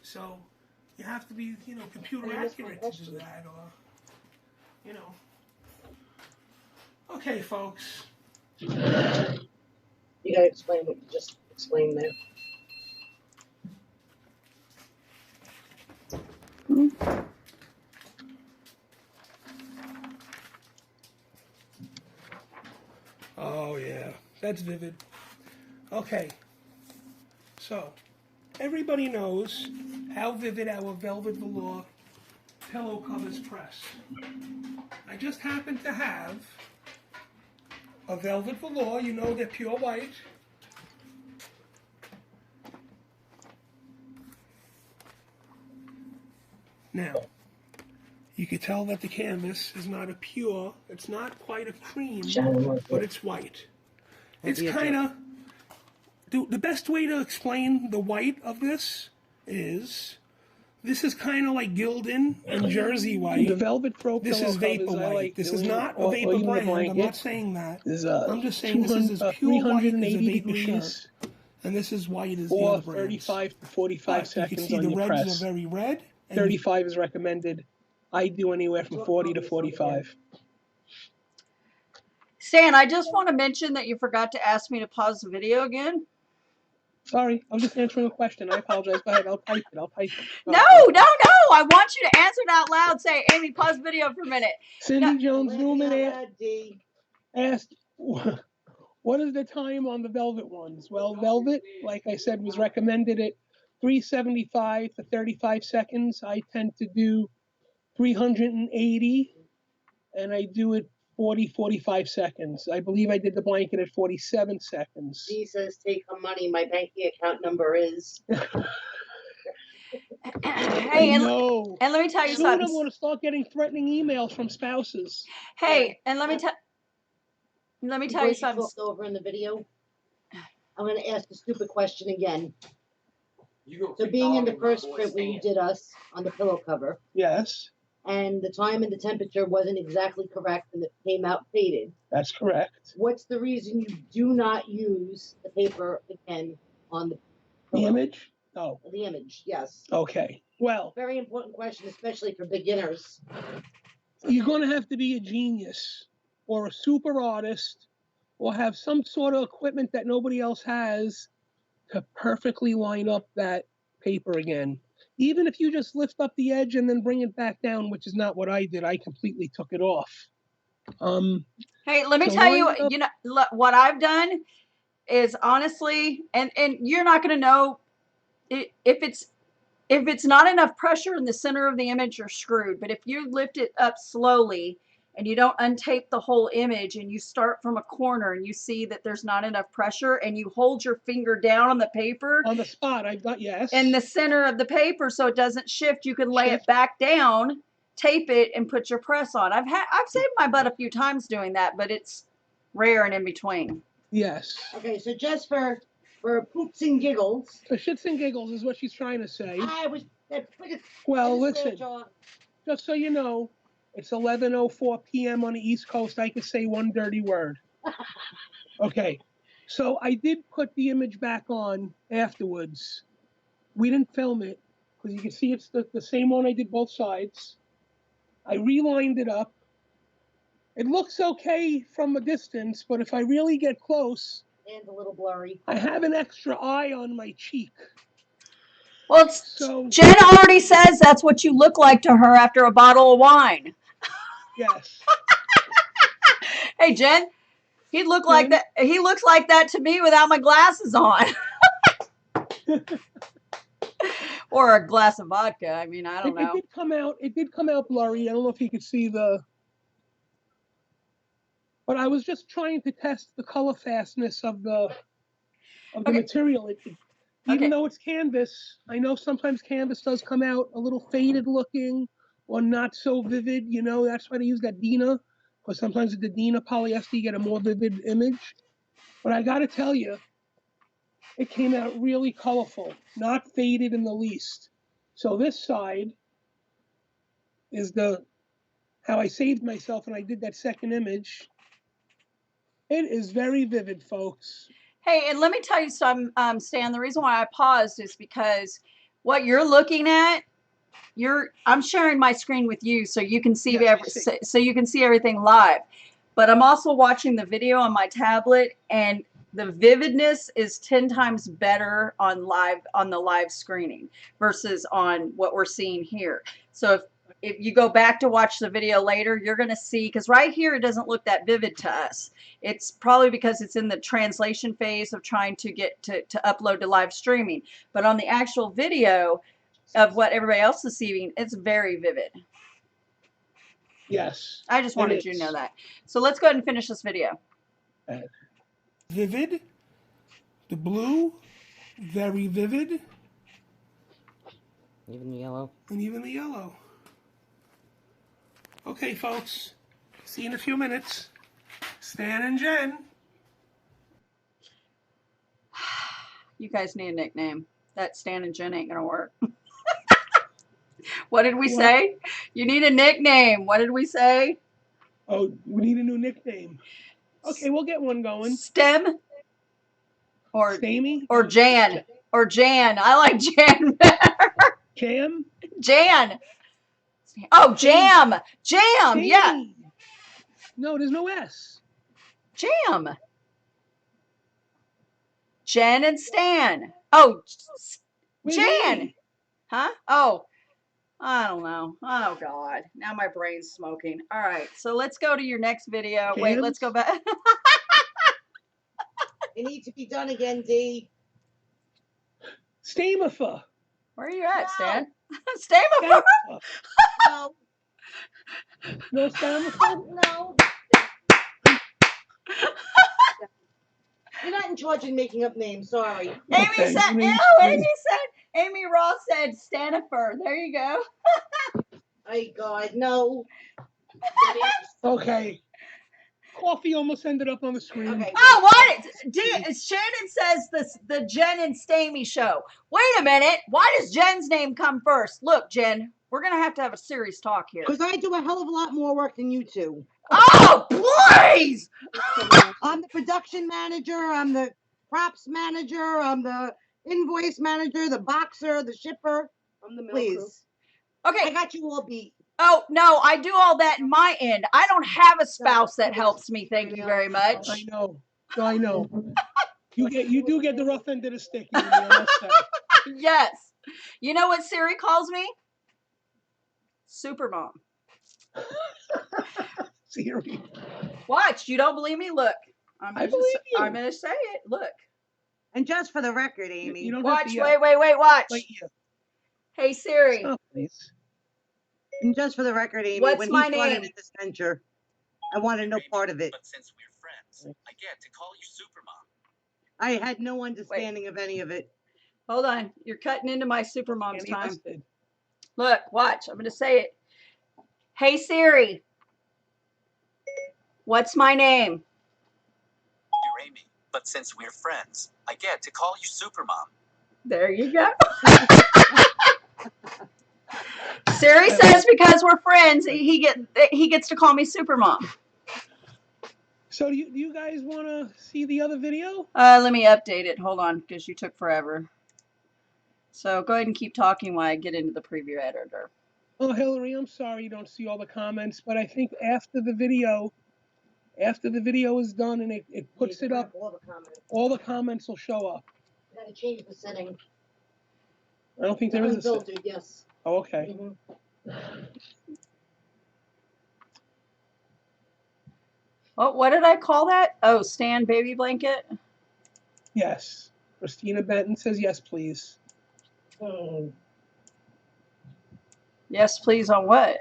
So you have to be, computer accurate to do that, or, Okay, folks. You gotta explain what you just explained there. Oh, yeah. That's vivid. Okay. So, everybody knows how vivid our velvet velour pillow covers press. I just happen to have a velvet velour. You know they're pure white. Now, you can tell that the canvas is not a pure, it's not quite a cream, but it's white. It's kind of, the best way to explain the white of this is kind of like Gildan and Jersey white. The Velvet Pro This pillow is vapor covers I white. like This is doing, not a or vapor even the brand. I'm blanket. not saying that. Is I'm just saying this is as pure white as a 380 vapor shirt, degrees and this is white as the or other brands. 35 to 45 But seconds you can see on the your reds press. are very red. 35 is recommended. I do anywhere from 40 to 45. Stan, I just want to mention that you forgot to ask me to pause the video again. Sorry, I was just answering a question. I apologize. Go ahead. I'll type it. No. I want you to answer it out loud. Say, Amy, pause the video for a minute. Cindy No. Jones Newman asked, what is the time on the Velvet ones? Well, Velvet, like I said, was recommended at 375 to 35 seconds. I tend to do 380, and I do it 40-45 seconds. I believe I did the blanket at 47 seconds. She says, take her money. My banking account number is. Hey, and let me tell you Soon something. I'm going to start getting threatening emails from spouses. Hey, and let me tell you something. Talked over in the video. I'm going to ask a stupid question again. So being in the first print when you did us on the pillow cover. Yes. and the time and the temperature wasn't exactly correct and it came out faded. That's correct. What's the reason you do not use the paper again on the The pillow? image? Oh, The image, yes. okay. Well, Very important question, especially for beginners. you're going to have to be a genius or a super artist or have some sort of equipment that nobody else has to perfectly line up that paper again. Even if you just lift up the edge and then bring it back down, which is not what I did. I completely took it off. Hey, let me To tell you, line up, you know, what I've done is honestly, and you're not going to know if it's not enough pressure in the center of the image, you're screwed. But if you lift it up slowly and you don't untape the whole image and you start from a corner and you see that there's not enough pressure and you hold your finger down on the paper on the spot, I've got, yes. in the center of the paper so it doesn't shift, you can lay it Shift. back down, tape it, and put your press on. I've saved my butt a few times doing that, but it's rare and in between. Yes. Okay, so just for poops and giggles, So shits and giggles is what she's trying to say. I was Well, listen, just so you know, it's 11:04 p.m. on the East Coast. I could say one dirty word. Okay. So I did put the image back on afterwards. We didn't film it because you can see it's the same one I did both sides. I relined it up. It looks okay from a distance, but if I really get close, and a little blurry. I have an extra eye on my cheek. Well, Jen already says that's what you look like to her after a bottle of wine. Yes. Hey, Jen, he looks like that to me without my glasses on. Or a glass of vodka. I mean, I don't know. It did come out blurry. I don't know if you could see but I was just trying to test the color fastness of the material. Even though it's canvas, I know sometimes canvas does come out a little faded looking or not so vivid. You know, that's why they use that Dina, because sometimes with the Dina polyester you get a more vivid image. But I got to tell you, it came out really colorful, not faded in the least. So this side is how I saved myself when I did that second image. It is very vivid, folks. Hey, and let me tell you something, Stan. The reason why I paused is because what you're looking at, I'm sharing my screen with you so you can see so you can see everything live. But I'm also watching the video on my tablet, and the vividness is 10 times better on the live screening versus on what we're seeing here. So if you go back to watch the video later, you're going to see, because right here it doesn't look that vivid to us. It's probably because it's in the translation phase of trying to get to upload to live streaming. But on the actual video of what everybody else is seeing, it's very vivid. Yes. I just wanted you to know that. So let's go ahead and finish this video. Vivid. The blue, very vivid. Even the yellow. And even the yellow. Okay, folks. See you in a few minutes. Stan and Jen. You guys need a nickname. That Stan and Jen ain't going to work. What did we say? You need a nickname. What did we say? Oh, we need a new nickname. Okay, we'll get one going. Stem? Or Stamy? Or Jan. Or Jan. I like Jan better. Jam? Jan. Oh, Jam. Jam. Stamy. Yeah. No, there's no S. Jam. Jen and Stan. Oh, Jan. Huh? Oh, I don't know. Oh, God. Now my brain's smoking. All right. So let's go to your next video. Jams? Wait, let's go back. It needs to be done again, D. Stamifer. Where are you at, Stan? Stamifer? No. No Stamifer? No. You're not in charge of making up names. Sorry. Okay. Amy Ross said Stanifer. There you go. Oh, God, no. Okay. Coffee almost ended up on the screen. Okay. Oh, what? Shannon says the Jen and Stamy show. Wait a minute. Why does Jen's name come first? Look, Jen, We're gonna have to have a serious talk here. Because I do a hell of a lot more work than you two. Oh, please! I'm the production manager. I'm the props manager. I'm the invoice manager, the boxer, the shipper. I'm the mail Please. Okay. I got you all beat. Oh, no, I do all that in my end. I don't have a spouse that helps me. Thank you very much. I know. I know. You do get the rough end of the stick, Amy, I must say. Yes. You know what Siri calls me? Supermom. Siri. Watch. You don't believe me? Look. I'm I believe you. I'm going to say it. Look. And just for the record, Amy. You don't Watch. have to yell. Wait. Watch. Wait, yeah. Hey, Siri. Stop, please. And just for the record, Amy, What's when my he started name? in this venture, I wanted no part of it. But since we're friends, I get to call you Supermom. I had no understanding of any of it. Hold on. You're cutting into my Supermom's Any time. listed. Look. Watch. I'm going to say it. Hey, Siri. What's my name? You're Amy. But since we're friends, I get to call you Supermom. There you go. Siri says because we're friends, he gets to call me Supermom. So do you guys want to see the other video? Let me update it. Hold on, because you took forever. So go ahead and keep talking while I get into the preview editor. Oh, Hillary, I'm sorry you don't see all the comments, but I think after the video is done and it puts it up, all the comments will show up. You gotta change the setting. I don't think there is a setting. Unfiltered, yes. Oh, okay. Oh, what did I call that? Oh, Stan baby blanket? Yes. Christina Benton says yes, please. Yes, please, on what?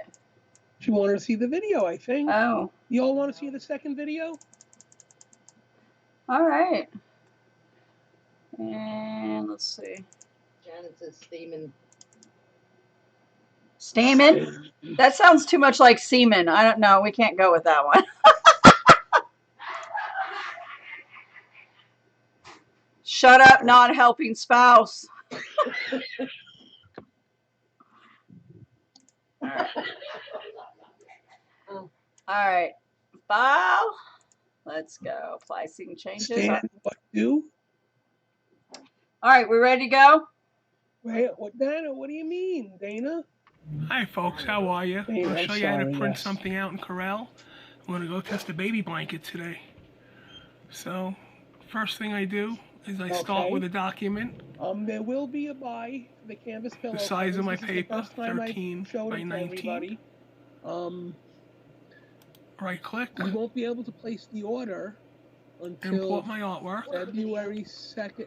She wanted to see the video, I think. Oh, You all want to see the second video? all right. And let's see. Janet says steaming. Stamen? That sounds too much like semen. I don't know. We can't go with that one. Shut up, not helping spouse. All right. File. Let's go. Apply scene changes. Stan, what do? All right, we ready to go? Wait, what, Dana? What do you mean, Dana? Hi folks, how are you? Hey, I'll I'm show you how to sorry, print yes. something out in Corel. I'm going to go test a baby blanket today. So, first thing I do is I start Okay. with a document. There will be a buy for the canvas pillow. The size of my This is the paper, first time I 13 showed by it to 19. everybody. Right click, We won't be able to place the order until import my artwork. February 2nd.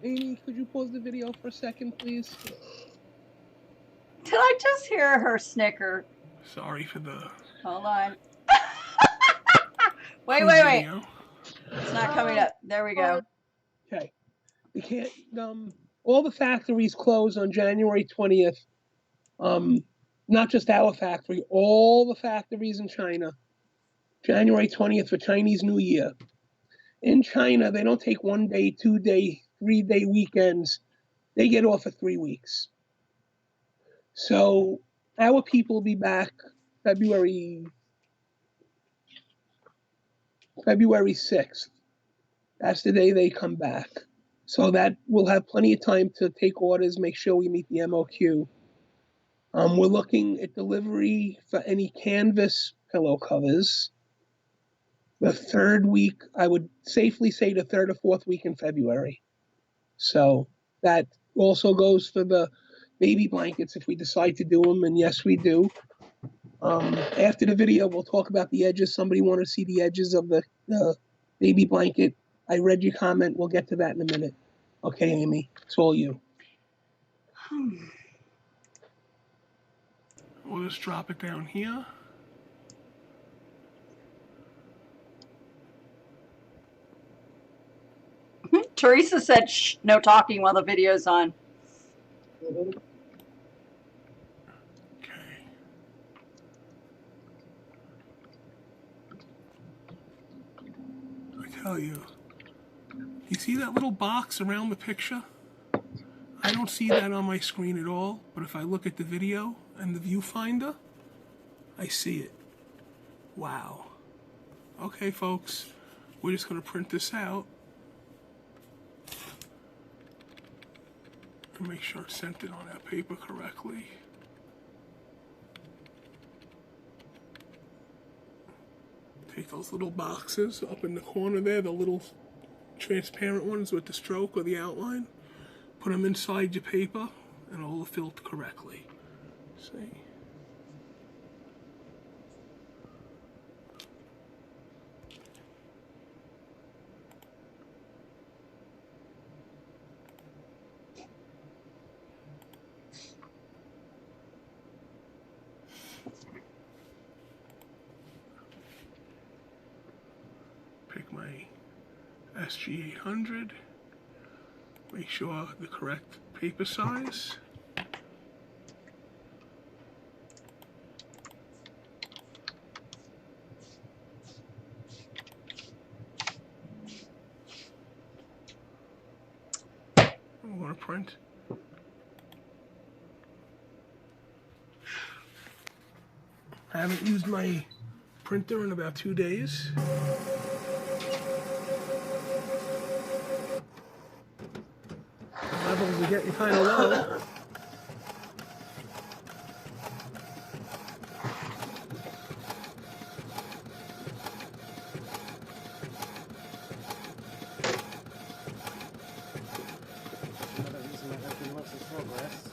Amy, could you pause the video for a second, please? Did I just hear her snicker? Sorry for the Hold on. wait. video. It's not coming up. There we go. Okay. We can't. All the factories close on January 20th. Not just our factory, all the factories in China. January 20th for Chinese New Year. In China, they don't take 1 day, 2 day, 3 day weekends. They get off for 3 weeks. So our people will be back February 6th. That's the day they come back. So that we'll have plenty of time to take orders, make sure we meet the MOQ. We're looking at delivery for any canvas pillow covers. The third week, I would safely say the third or fourth week in February. So that also goes for the baby blankets if we decide to do them, and yes, we do. After the video, we'll talk about the edges. Somebody want to see the edges of the baby blanket. I read your comment. We'll get to that in a minute. Okay, Amy, it's all you. We'll just drop it down here. Teresa said, shh, no talking while the video's on. Okay. I tell you, you see that little box around the picture? I don't see that on my screen at all, but if I look at the video and the viewfinder, I see it. Wow. Okay, folks, we're just going to print this out and make sure it's centered on that paper correctly. Take those little boxes up in the corner there, the little transparent ones with the stroke or the outline. Put them inside your paper and it'll fill correctly. See? Pick my SG800. Make sure the correct paper size. I'm going to print. I haven't used my printer in about 2 days. Levels are getting kind of low. Another reason my husband loves his progress.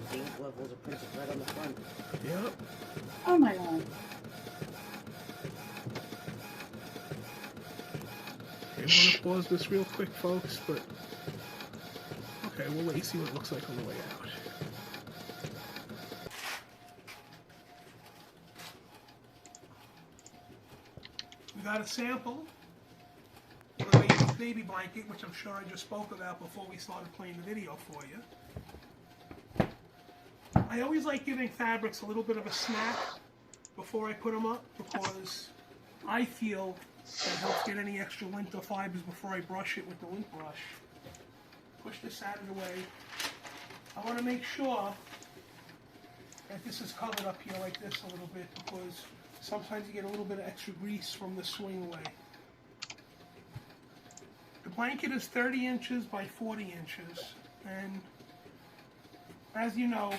The ink levels are printed right on the front. Yep. Oh my god. Okay, I'm going to pause this real quick, folks, but okay, we'll wait and see what it looks like on the way out. We got a sample of a baby blanket, which I'm sure I just spoke about before we started playing the video for you. I always like giving fabrics a little bit of a snap before I put them up because I feel that helps get any extra lint or fibers before I brush it with the lint brush. Push this out of the way. I want to make sure that this is covered up here like this a little bit because sometimes you get a little bit of extra grease from the swing away. The blanket is 30 inches by 40 inches, and as you know,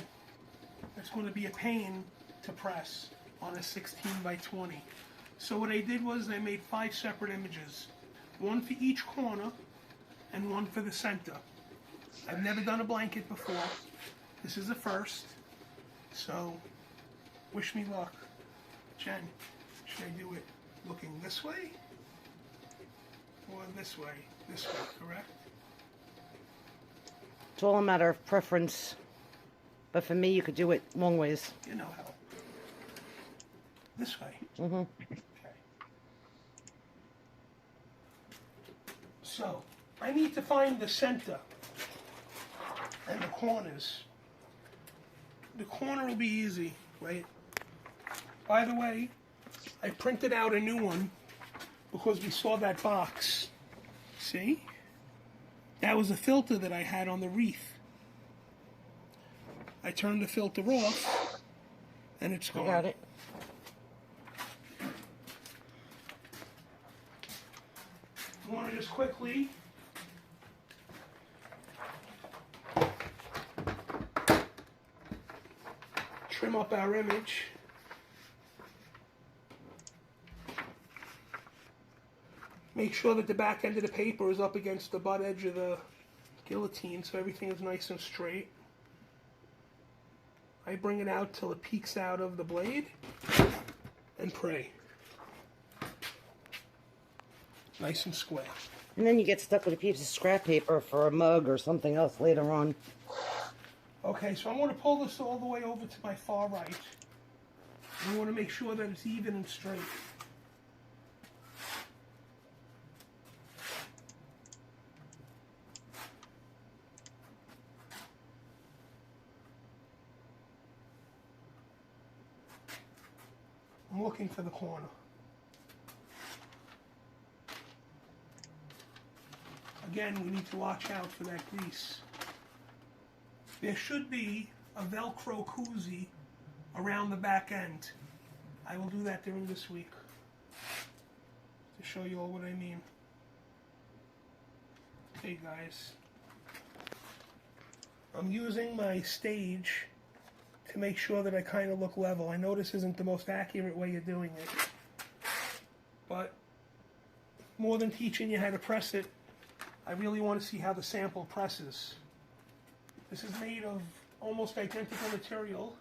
it's going to be a pain to press on a 16 by 20. So what I did was I made 5 separate images, one for each corner and one for the center. I've never done a blanket before. This is the first, so wish me luck. Jen, should I do it looking this way or this way? This way, correct? It's all a matter of preference. But for me, you could do it long ways. You know how. This way. Mm-hmm. Okay. So, I need to find the center and the corners. The corner will be easy, right? By the way, I printed out a new one because we saw that box. See? That was a filter that I had on the wreath. I turned the filter off, and it's gone. I got it. I want to just quickly trim up our image. Make sure that the back end of the paper is up against the butt edge of the guillotine so everything is nice and straight. I bring it out till it peeks out of the blade and pray. Nice and square. And then you get stuck with a piece of scrap paper for a mug or something else later on. Okay, so I want to pull this all the way over to my far right. I want to make sure that it's even and straight. I'm looking for the corner. Again, we need to watch out for that grease. there should be a Velcro koozie around the back end. I will do that during this week to show you all what I mean. Okay guys, I'm using my stage to make sure that I kind of look level. I know this isn't the most accurate way of doing it, but more than teaching you how to press it, I really want to see how the sample presses. This is made of almost identical material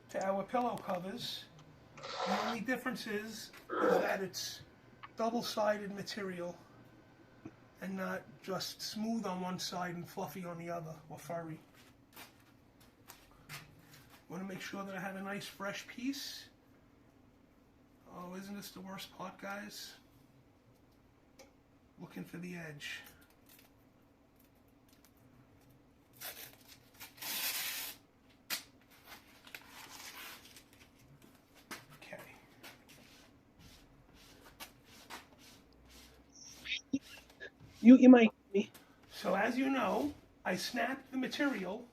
to our pillow covers. The only difference is that it's double-sided material and not just smooth on one side and fluffy on the other, or furry. I want to make sure that I have a nice fresh piece. Oh, isn't this the worst part, guys? Looking for the edge. Okay. You might me. So as you know, I snapped the material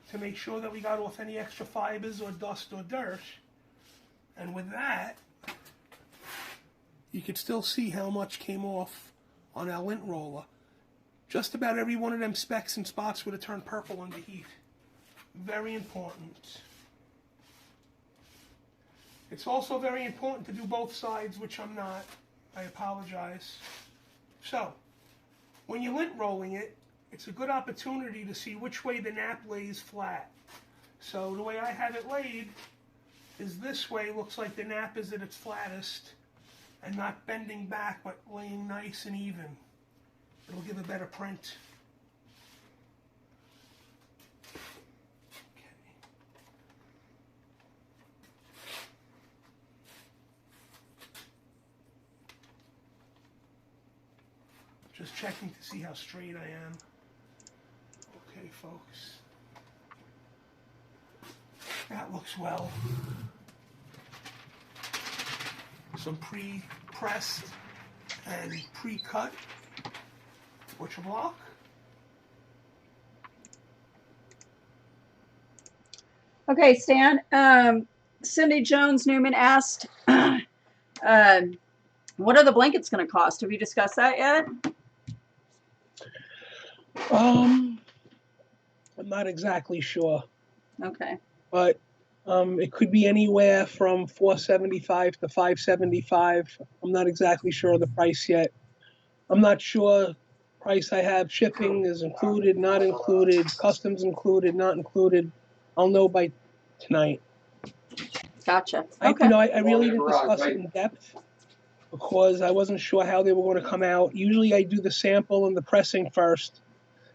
to make sure that we got off any extra fibers or dust or dirt. And with that, you can still see how much came off on our lint roller. Just about every one of them specks and spots would have turned purple under heat. Very important. It's also very important to do both sides, which I'm not. I apologize. So, when you're lint rolling it, it's a good opportunity to see which way the nap lays flat. So the way I have it laid is this way. Looks like the nap is at its flattest and not bending back, but laying nice and even. It'll give a better print. Okay. Just checking to see how straight I am. Okay, folks. That looks well. Some pre-pressed and pre-cut butcher block. Okay, Stan. Cindy Jones Newman asked, what are the blankets going to cost? Have you discussed that yet? I'm not exactly sure, Okay. but it could be anywhere from $475 to $575. I'm not exactly sure of the price yet. I'm not sure price I have. Shipping is included, not included, customs included, not included. I'll know by tonight. Gotcha. Okay. I really didn't discuss it in depth because I wasn't sure how they were going to come out. Usually I do the sample and the pressing first,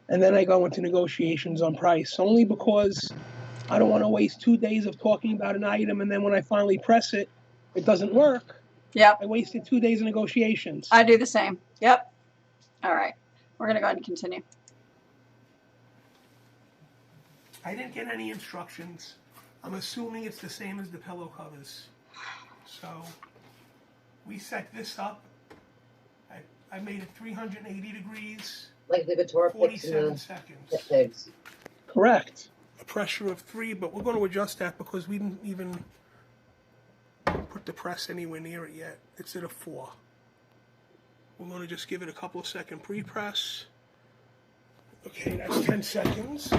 and then I go into negotiations on price, only because I don't want to waste 2 days of talking about an item, and then when I finally press it, it doesn't work. Yep. I wasted 2 days of negotiations. I do the same. Yep. All right. We're going to go ahead and continue. I didn't get any instructions. I'm assuming it's the same as the pillow covers. So we set this up. I made it 380 degrees, Like the guitar picks in 47 the seconds. pigs. Correct. A pressure of 3, but we're going to adjust that because we didn't even put the press anywhere near it yet. It's at a 4. We're going to just give it a couple of second pre-press. Okay, that's 10 seconds.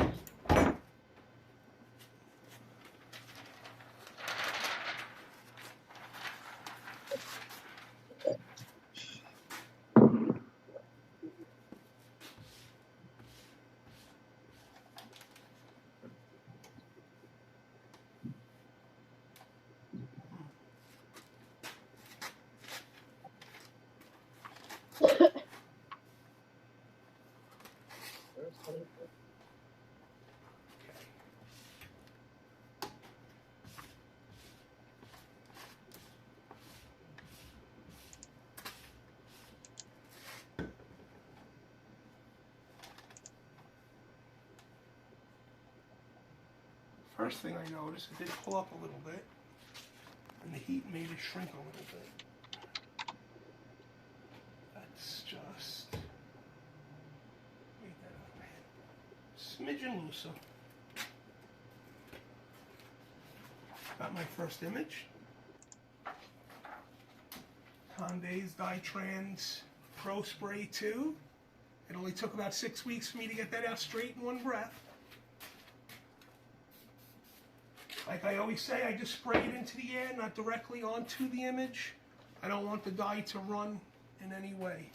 First thing I noticed, it did pull up a little bit, and the heat made it shrink a little bit. That's just... Wait, that smidgen looser. Got my first image. Coney's Dytrans Pro Spray 2. It only took about 6 weeks for me to get that out straight in one breath. Like I always say, I just spray it into the air, not directly onto the image. I don't want the dye to run in any way.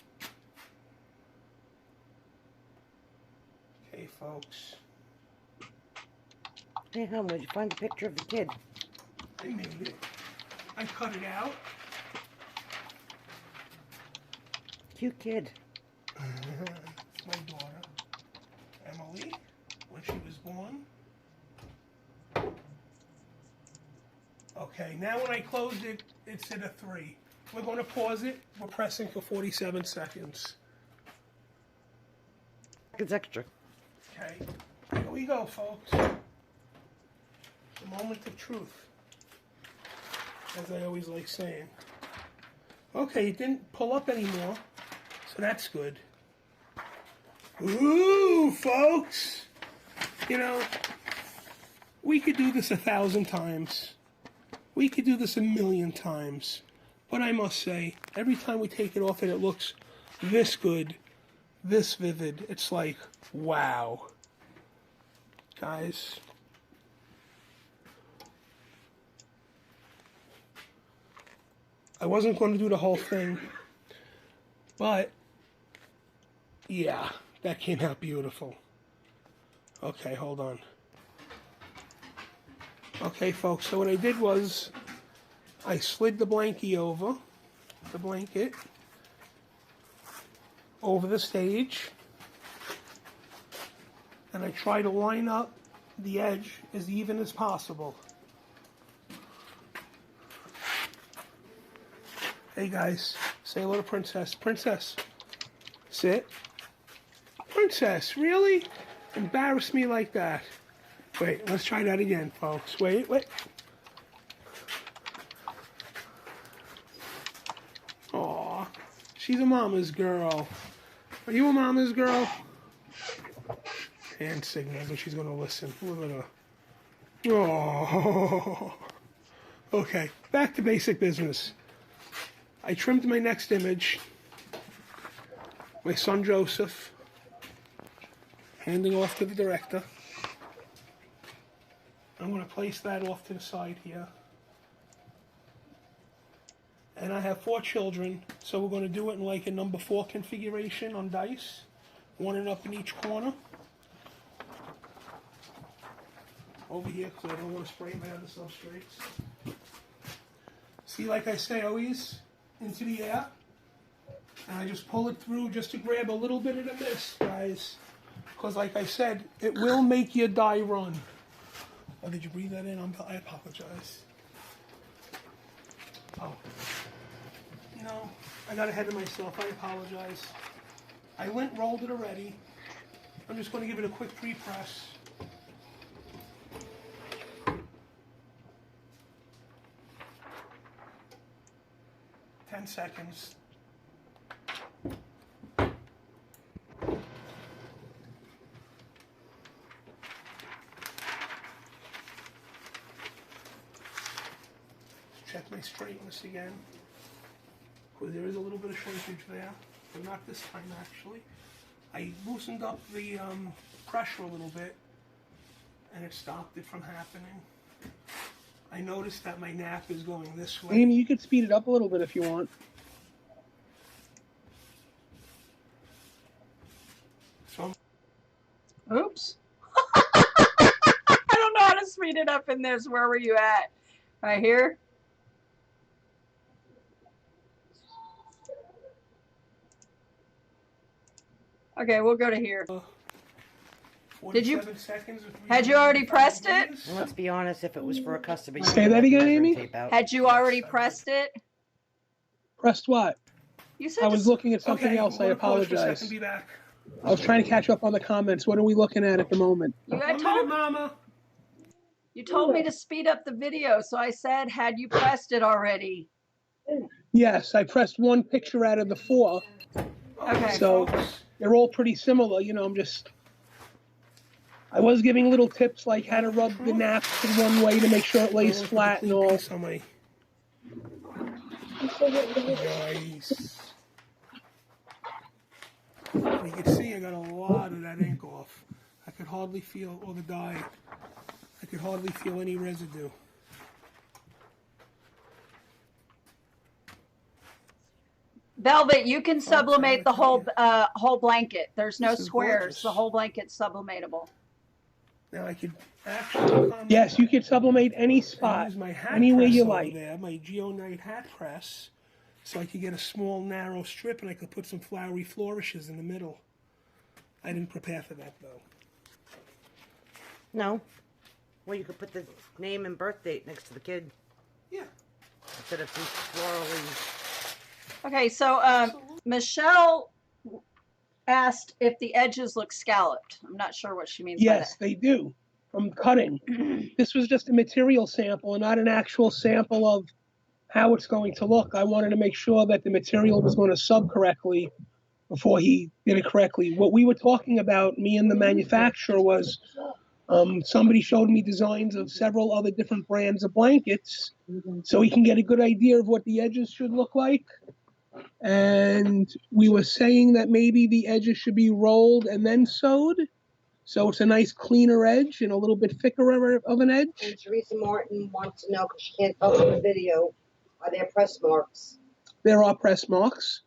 Okay, folks. Hey, hon, where'd you find the picture of the kid? I made it. I cut it out. Cute kid. It's my daughter, Emily, when she was born. Okay, now when I closed it, it's at a 3. We're going to pause it. We're pressing for 47 seconds. It's extra. Okay, here we go, folks. The moment of truth, as I always like saying. Okay, it didn't pull up anymore, so that's good. Ooh, folks! You know, we could do this 1,000 times. We could do this 1,000,000 times. But I must say, every time we take it off and it looks this good, this vivid, it's like, wow. Guys. I wasn't going to do the whole thing, but yeah, that came out beautiful. Okay, hold on. Okay, folks, so what I did was I slid the blanket over the stage, and I try to line up the edge as even as possible. Hey guys, say hello to Princess. Princess, sit. Princess, really? Embarrass me like that. Wait, let's try that again, folks. Wait. Aw, she's a mama's girl. Are you a mama's girl? Hand signal, but she's gonna listen. Look at her. Oh. Okay, back to basic business. I trimmed my next image. My son Joseph, handing off to the director. I'm going to place that off to the side here. And I have 4 children, so we're going to do it in like a number 4 configuration on dice. 1 and up in each corner. Over here, because I don't want to spray my other substrates. See, like I say, always into the air. And I just pull it through just to grab a little bit of the mist, guys. Because like I said, it will make your dye run. Oh, did you breathe that in? I apologize. Oh. You know, I got ahead of myself. I apologize. I lint rolled it already. I'm just going to give it a quick pre-press. Ten seconds. Check my straightness again, because there is a little bit of shrinkage there, but not this time actually. I loosened up the pressure a little bit, and it stopped it from happening. I noticed that my nap is going this way. Amy, you could speed it up a little bit if you want. So Oops. I don't know how to speed it up in this. Where were you at? Right here? Okay, we'll go to here. Did you? 47 seconds with Had you already pressed it? And let's be honest, if it was for a customer, you Say would that have again, measuring Amy? tape out. Had you already pressed it? Pressed what? You said I was looking at something Okay, else. I we're gonna pause for a apologize. second, be back. I was trying to catch up on the comments. What are we looking at the moment? You, I 1 minute, told, Mama. you told me to speed up the video, so I said, had you pressed it already? Yes, I pressed 1 picture out of the 4. Okay. So folks. they're all pretty similar. You know, I'm just... I was giving little tips like how to rub the napkin one way to make sure it lays Look at the flat and clean all. piece on my guys. And you can see I got a lot of that ink off. I could hardly feel, or the dye, I could hardly feel any residue. Velvet, you can sublimate the whole okay. whole blanket. There's no This is squares. gorgeous. The whole blanket's sublimatable. Now I could actually come Yes, you could sublimate any and spot, use my hat any way press you over like. there, my Geonite hat press, so I could get a small narrow strip and I could put some flowery flourishes in the middle. I didn't prepare for that though. No. Well, you could put the name and birth date next to the kid Yeah. instead of some florally. Okay, so Michelle asked if the edges look scalloped. I'm not sure what she means Yes, they do. From cutting. This was just a material sample and not an actual sample of how it's going to look. I wanted to make sure that the material was going to sub correctly before he did it correctly. What we were talking about, me and the manufacturer, was somebody showed me designs of several other different brands of blankets so we can get a good idea of what the edges should look like. And we were saying that maybe the edges should be rolled and then sewed. So it's a nice cleaner edge and a little bit thicker of an edge. And Teresa Martin wants to know, because she can't tell from the video, are there press marks? There are press marks.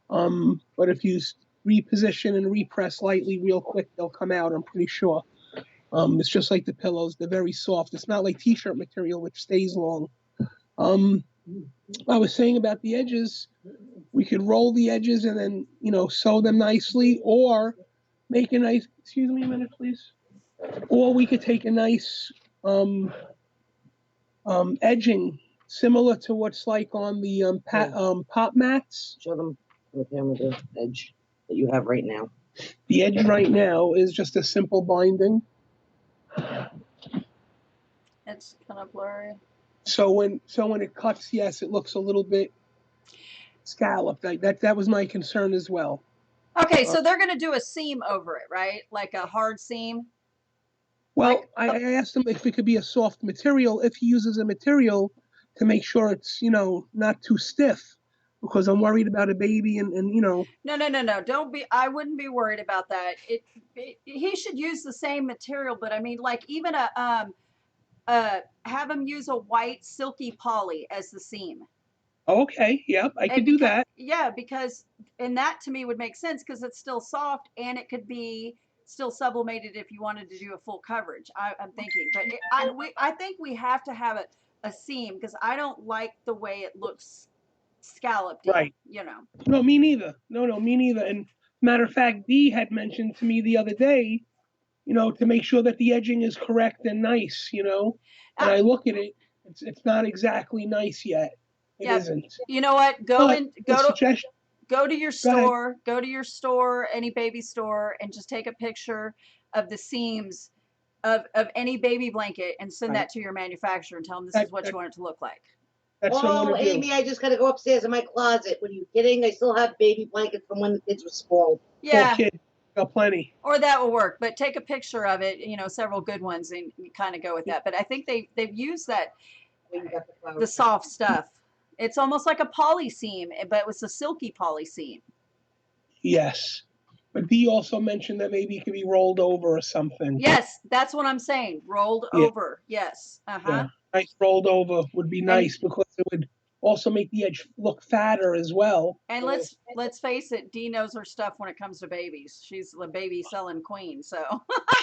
But if you reposition and repress lightly real quick, they'll come out, I'm pretty sure. It's just like the pillows. They're very soft. It's not like t-shirt material, which stays long. I was saying about the edges, we could roll the edges and then, sew them nicely, or make a nice, excuse me a minute, please. Or we could take a nice edging, similar to what's like on the pop mats. Show them the camera the edge that you have right now. The edge right now is just a simple binding. It's kind of blurry. So when it cuts, yes, it looks a little bit scalloped. That was my concern as well. Okay, so they're going to do a seam over it, right? Like a hard seam? Well, I asked him if it could be a soft material, if he uses a material to make sure it's, not too stiff, because I'm worried about a baby and. No. Don't be, I wouldn't be worried about that. He should use the same material, but I mean, like even have him use a white silky poly as the seam. Okay, yep, I could do that. Yeah, because, and that to me would make sense because it's still soft and it could be still sublimated if you wanted to do a full coverage. I'm thinking, but I think we have to have a seam because I don't like the way it looks scalloped. Right. No, me neither. No, me neither. And matter of fact, Dee had mentioned to me the other day, to make sure that the edging is correct and nice, And I look at it, it's not exactly nice yet. It isn't. You know what? Go to your store. Go Go to your store, any baby store, and just take a picture of the seams of any baby blanket and send that to your manufacturer and tell them this is what you want it to look like. That's what I want to do. Amy, I just got to go upstairs in my closet. What are you kidding? I still have baby blankets from when the kids were small. Yeah. Poor kid. Got plenty. Or that will work, but take a picture of it, several good ones, and you kind of go with that. But I think they've used that, the soft stuff. It's almost like a poly seam, but it was a silky poly seam. Yes. But Dee also mentioned that maybe it could be rolled over or something. Yes, that's what I'm saying. Rolled over. Yes. Yeah. Nice rolled over would be nice because it would also make the edge look fatter as well. And let's face it, Dee knows her stuff when it comes to babies. She's the baby selling queen, so.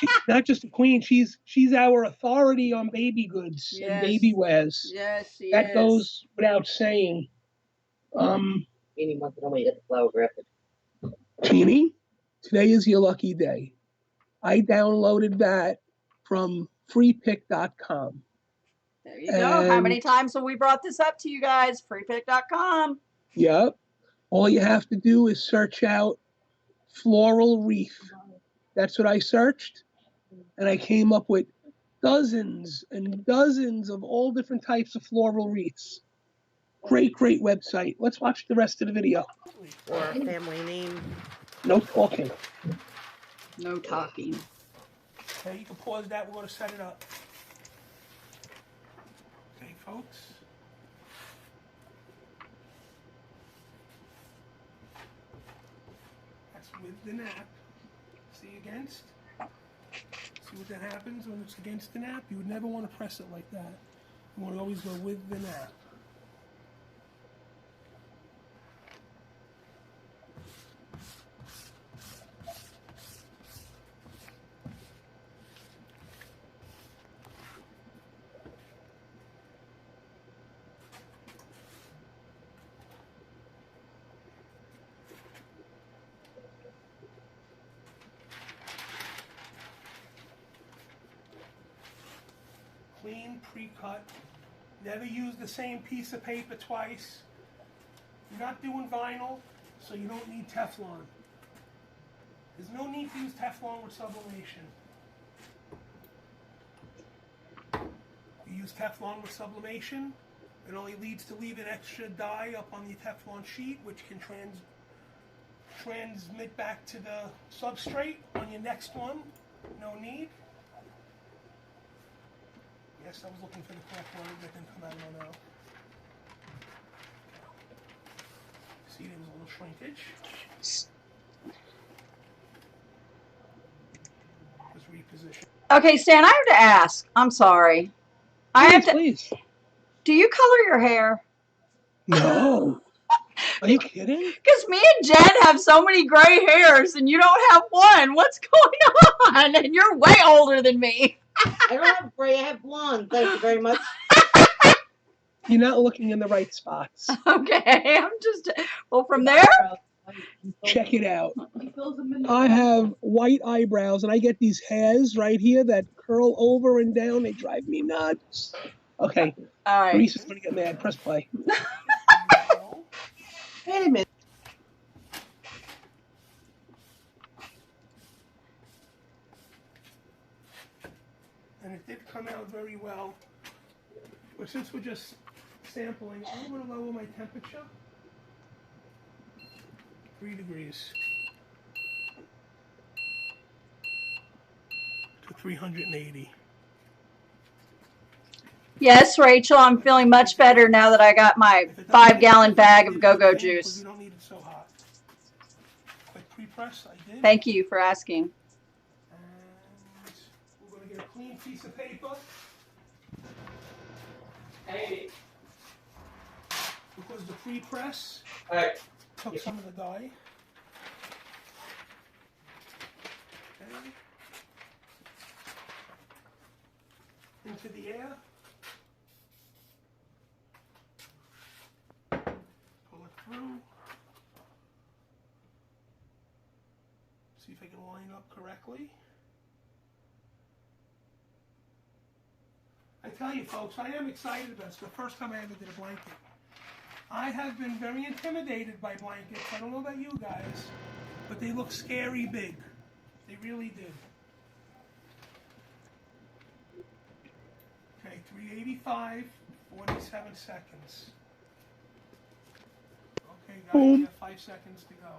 She's not just a queen, she's our authority on baby goods and baby wares. Yes, she That goes without saying. Amy wants to know when you get the flower graphic. Teeny, today is your lucky day. I downloaded that from freepick.com. There you go. How many times have we brought this up to you guys? Freepick.com. Yep. All you have to do is search out floral wreath. That's what I searched. And I came up with dozens and dozens of all different types of floral wreaths. Great website. Let's watch the rest of the video. Or a family name. No talking. No talking. Okay, you can pause that. We're going to set it up. Okay, folks. That's with the nap. See against? See what that happens when it's against the nap? You would never want to press it like that. You want to always go with the nap. Clean, pre-cut. Never use the same piece of paper twice. You're not doing vinyl, so you don't need Teflon. There's no need to use Teflon with sublimation. You use Teflon with sublimation, it only leads to leave an extra dye up on the Teflon sheet, which can transmit back to the substrate on your next one. No need. Yes, I was looking for the correct word that didn't come out, I don't know. See, there was a little shrinkage. Just reposition. Okay, Stan, I have to ask. I'm sorry. I have to. Please. Do you color your hair? No. Are you kidding? Because me and Jen have so many gray hairs and you don't have one. What's going on? And you're way older than me. I don't have gray, I have blonde. Thank you very much. You're not looking in the right spots. Okay, I'm just. Well, from there. Check it out. I have white eyebrows, and I get these hairs right here that curl over and down. They drive me nuts. Okay. All right. Reese is going to get mad. Press play. Wait a minute. And it did come out very well. But since we're just sampling, I'm going to lower my temperature. 3 degrees. To 380. Yes, Rachel, I'm feeling much better now that I got my 5-gallon bag of go-go juice. We don't need it so hot. Quick pre-press, I did. Thank you for asking. And we're going to get a clean piece of paper. Hey. Because the pre-press took some of the dye. Okay. Into the air. Pull it through. See if I can line up correctly. I tell you folks, I am excited about this. It's the first time I ever did a blanket. I have been very intimidated by blankets. I don't know about you guys, but they look scary big. They really do. Okay, 385, 47 seconds. Okay, guys, you have 5 seconds to go.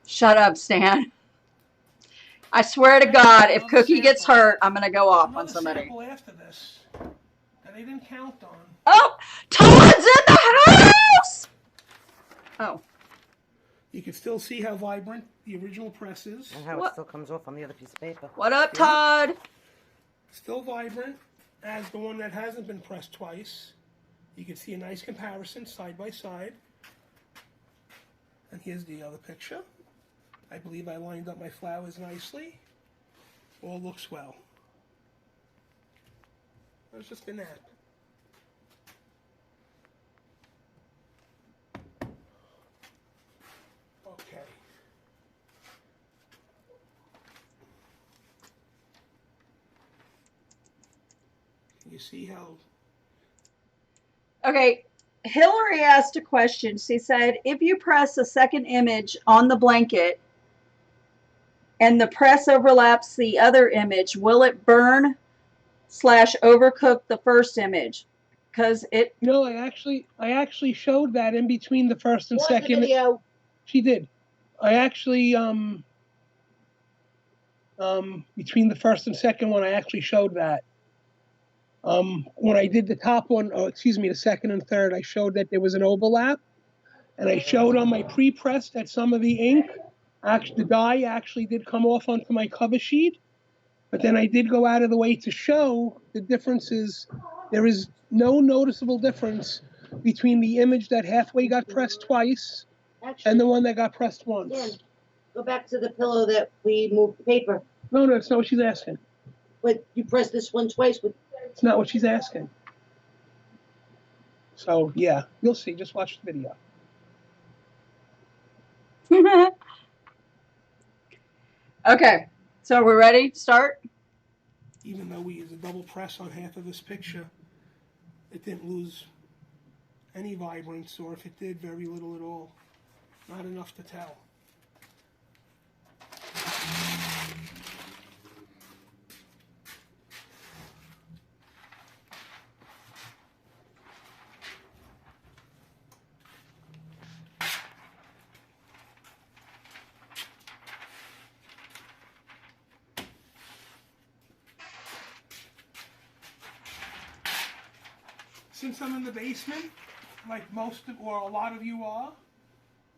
Shut up, Stan. I swear to God, if Cookie gets hurt, I'm going to go off on somebody. Sample after this that I didn't count on. Oh, Todd's in the house! Oh. You can still see how vibrant the original press is. And how What? it still comes off on the other piece of paper. What up, Todd? Still vibrant as the one that hasn't been pressed twice. You can see a nice comparison side by side. And here's the other picture. I believe I lined up my flowers nicely. All looks well. It was just a nap. Okay. Can you see how? Okay, Hillary asked a question. She said, if you press a second image on the blanket and the press overlaps the other image, will it burn / overcook the first image? Because it. No, I actually showed that in between the first and Watch the second. video. She did. I actually between the first and second one, I actually showed that. When I did the top one, the second and third, I showed that there was an overlap. And I showed on my pre-press that some of the ink, the dye actually did come off onto my cover sheet. But then I did go out of the way to show the differences. There is no noticeable difference between the image that halfway got pressed twice and the one that got pressed once. Dan, go back to the pillow that we moved the paper. No, that's not what she's asking. But you pressed this one twice with. It's not what she's asking. So, yeah, you'll see. Just watch the video. Okay, so we're ready to start? Even though we used a double press on half of this picture, it didn't lose any vibrance, or if it did, very little at all. Not enough to tell. Since I'm in the basement, like most of, or a lot of you are,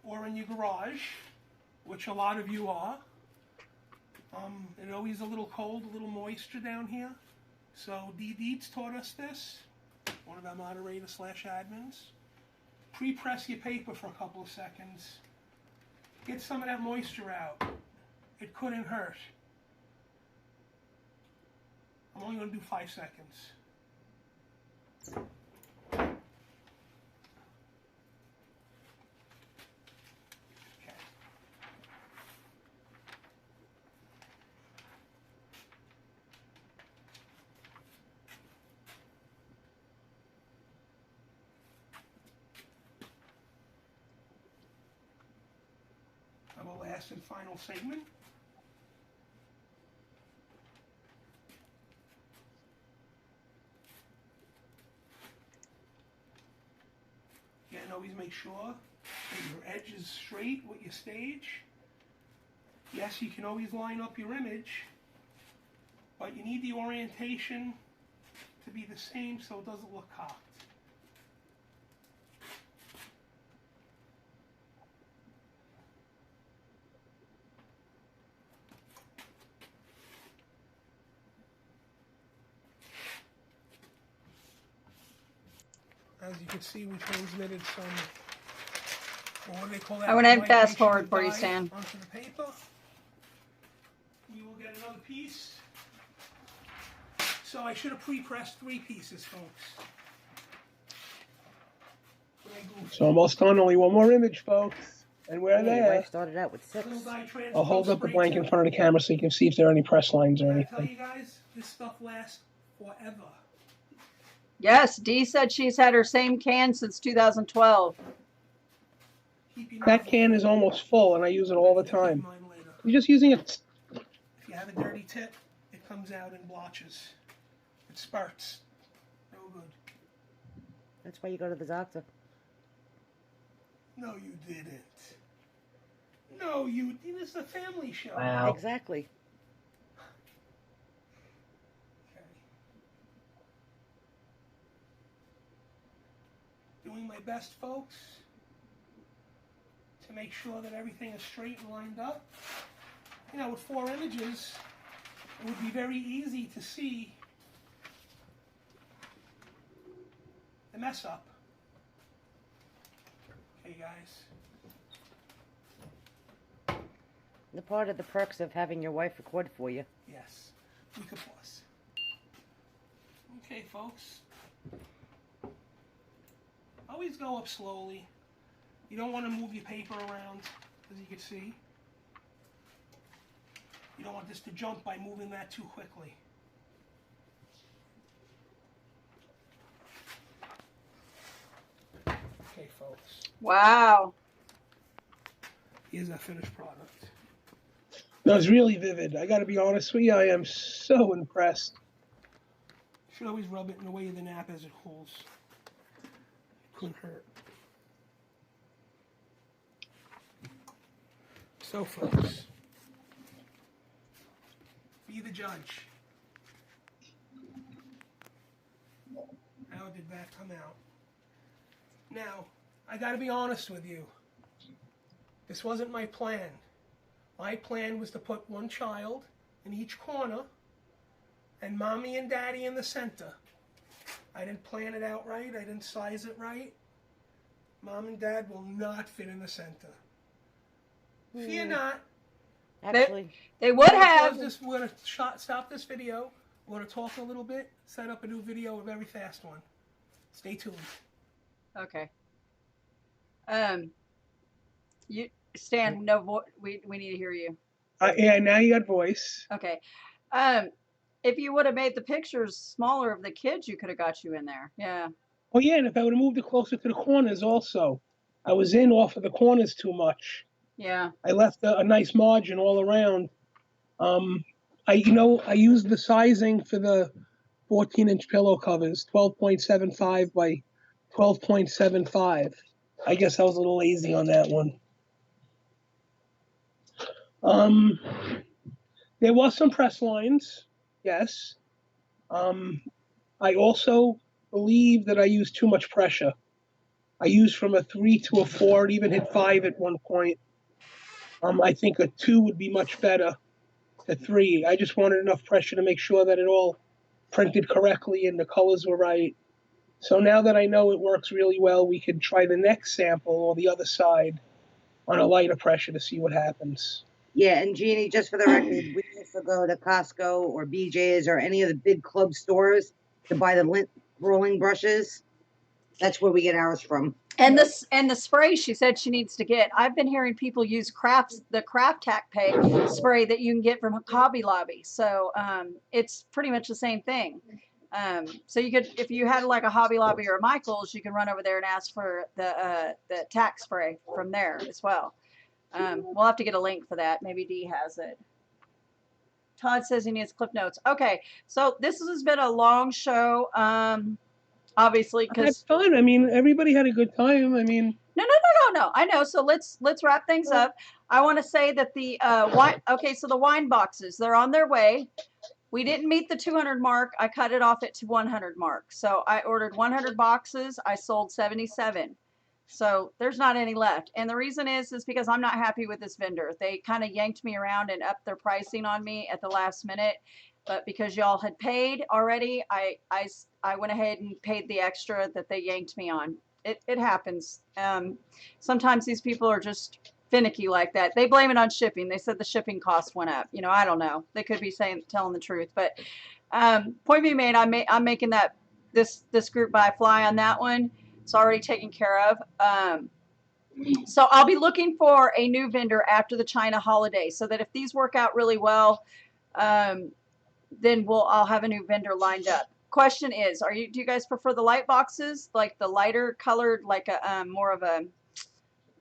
or in your garage, which a lot of you are, it always a little cold, a little moisture down here. So Dee Deets taught us this, one of our moderators / admins. Pre-press your paper for a couple of seconds. Get some of that moisture out. It couldn't hurt. I'm only going to do 5 seconds. Our last and final segment. Again, always make sure that your edge is straight with your stage. Yes, you can always line up your image, but you need the orientation to be the same so it doesn't look cocked. As you can see, we transmitted some, what do they call that? I went ahead and fast Vibration forward for you, dye Stan. onto the paper. We will get another piece. So I should have pre-pressed 3 pieces, folks. It's almost done. Only one more image, folks. And we're Yeah, your there. wife started out with 6. I'll hold up the blank in front of the camera so you can see if there are any press lines or I tell anything. you guys, this stuff lasts forever. Yes, Dee said she's had her same can since 2012. That can is almost full, and I use it all the time. You're just using it. If you have a dirty tip, it comes out in blotches. It spurts. No good. That's why you go to the doctor. No, you didn't. No, you. This is a family show. Wow. Exactly. Okay. Doing my best, folks, to make sure that everything is straight and lined up. You know, with 4 images, it would be very easy to see the mess up. Okay, guys. The part of the perks of having your wife record for you. Yes, we could pause. Okay, folks. Always go up slowly. You don't want to move your paper around, as you can see. You don't want this to jump by moving that too quickly. Okay, folks. Wow. Here's our finished product. No, it's really vivid. I got to be honest with you. I am so impressed. You should always rub it in the way of the nap as it cools. Couldn't hurt. So, folks, judge. How did that come out? Now, I got to be honest with you. This wasn't my plan. My plan was to put one child in each corner and mommy and daddy in the center. I didn't plan it out right. I didn't size it right. Mom and dad will not fit in the center. Fear not. Actually, They would have. We're going to stop this video. We're going to talk a little bit, set up a new video, a very fast one. Stay tuned. Okay. You, Stan, we need to hear you. Yeah, now you got voice. Okay. If you would have made the pictures smaller of the kids, you could have got you in there. Yeah. Oh yeah, and if I would have moved it closer to the corners also. I was in off of the corners too much. Yeah. I left a nice margin all around. I used the sizing for the 14-inch pillow covers, 12.75 by 12.75. I guess I was a little lazy on that one. There was some press lines, yes. I also believe that I used too much pressure. I used from a 3 to a 4. It even hit 5 at one point. I think a 2 would be much better to 3. I just wanted enough pressure to make sure that it all printed correctly and the colors were right. So now that I know it works really well, we could try the next sample or the other side on a lighter pressure to see what happens. Yeah, and Jeannie, just for the record, we also go to Costco or BJ's or any of the big club stores to buy the lint rolling brushes. That's where we get ours from. And the spray she said she needs to get. I've been hearing people use the Craft Tack Pay spray that you can get from Hobby Lobby. So it's pretty much the same thing. So you could, if you had like a Hobby Lobby or a Michael's, you can run over there and ask for the tack spray from there as well. We'll have to get a link for that. Maybe Dee has it. Todd says he needs clip notes. Okay, so this has been a long show. Obviously, because fun. I mean, everybody had a good time. I mean, no. I know. So let's wrap things up. I want to say that the wine. Okay, so the wine boxes, they're on their way. We didn't meet the 200 mark. I cut it off at 100 mark. So I ordered 100 boxes. I sold 77. So there's not any left. And the reason is because I'm not happy with this vendor. They kind of yanked me around and upped their pricing on me at the last minute. But because y'all had paid already, I went ahead and paid the extra that they yanked me on. It happens. Sometimes these people are just finicky like that. They blame it on shipping. They said the shipping cost went up. I don't know. They could be telling the truth. But point being made, I'm making this group buy fly on that one. It's already taken care of. So I'll be looking for a new vendor after the China holiday, so that if these work out really well, then I'll have a new vendor lined up. Question is, do you guys prefer the light boxes, like the lighter colored, like a more of a,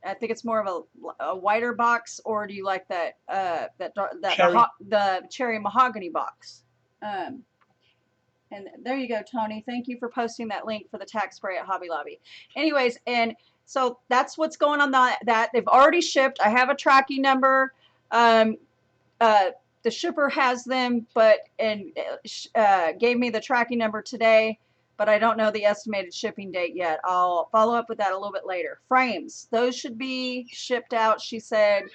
I think it's more of a whiter box, or do you like the cherry mahogany box? And there you go, Tony. Thank you for posting that link for the tack spray at Hobby Lobby. Anyways, and so that's what's going on that. They've already shipped. I have a tracking number. The shipper has them, gave me the tracking number today, but I don't know the estimated shipping date yet. I'll follow up with that a little bit later. Frames, those should be shipped out, she said,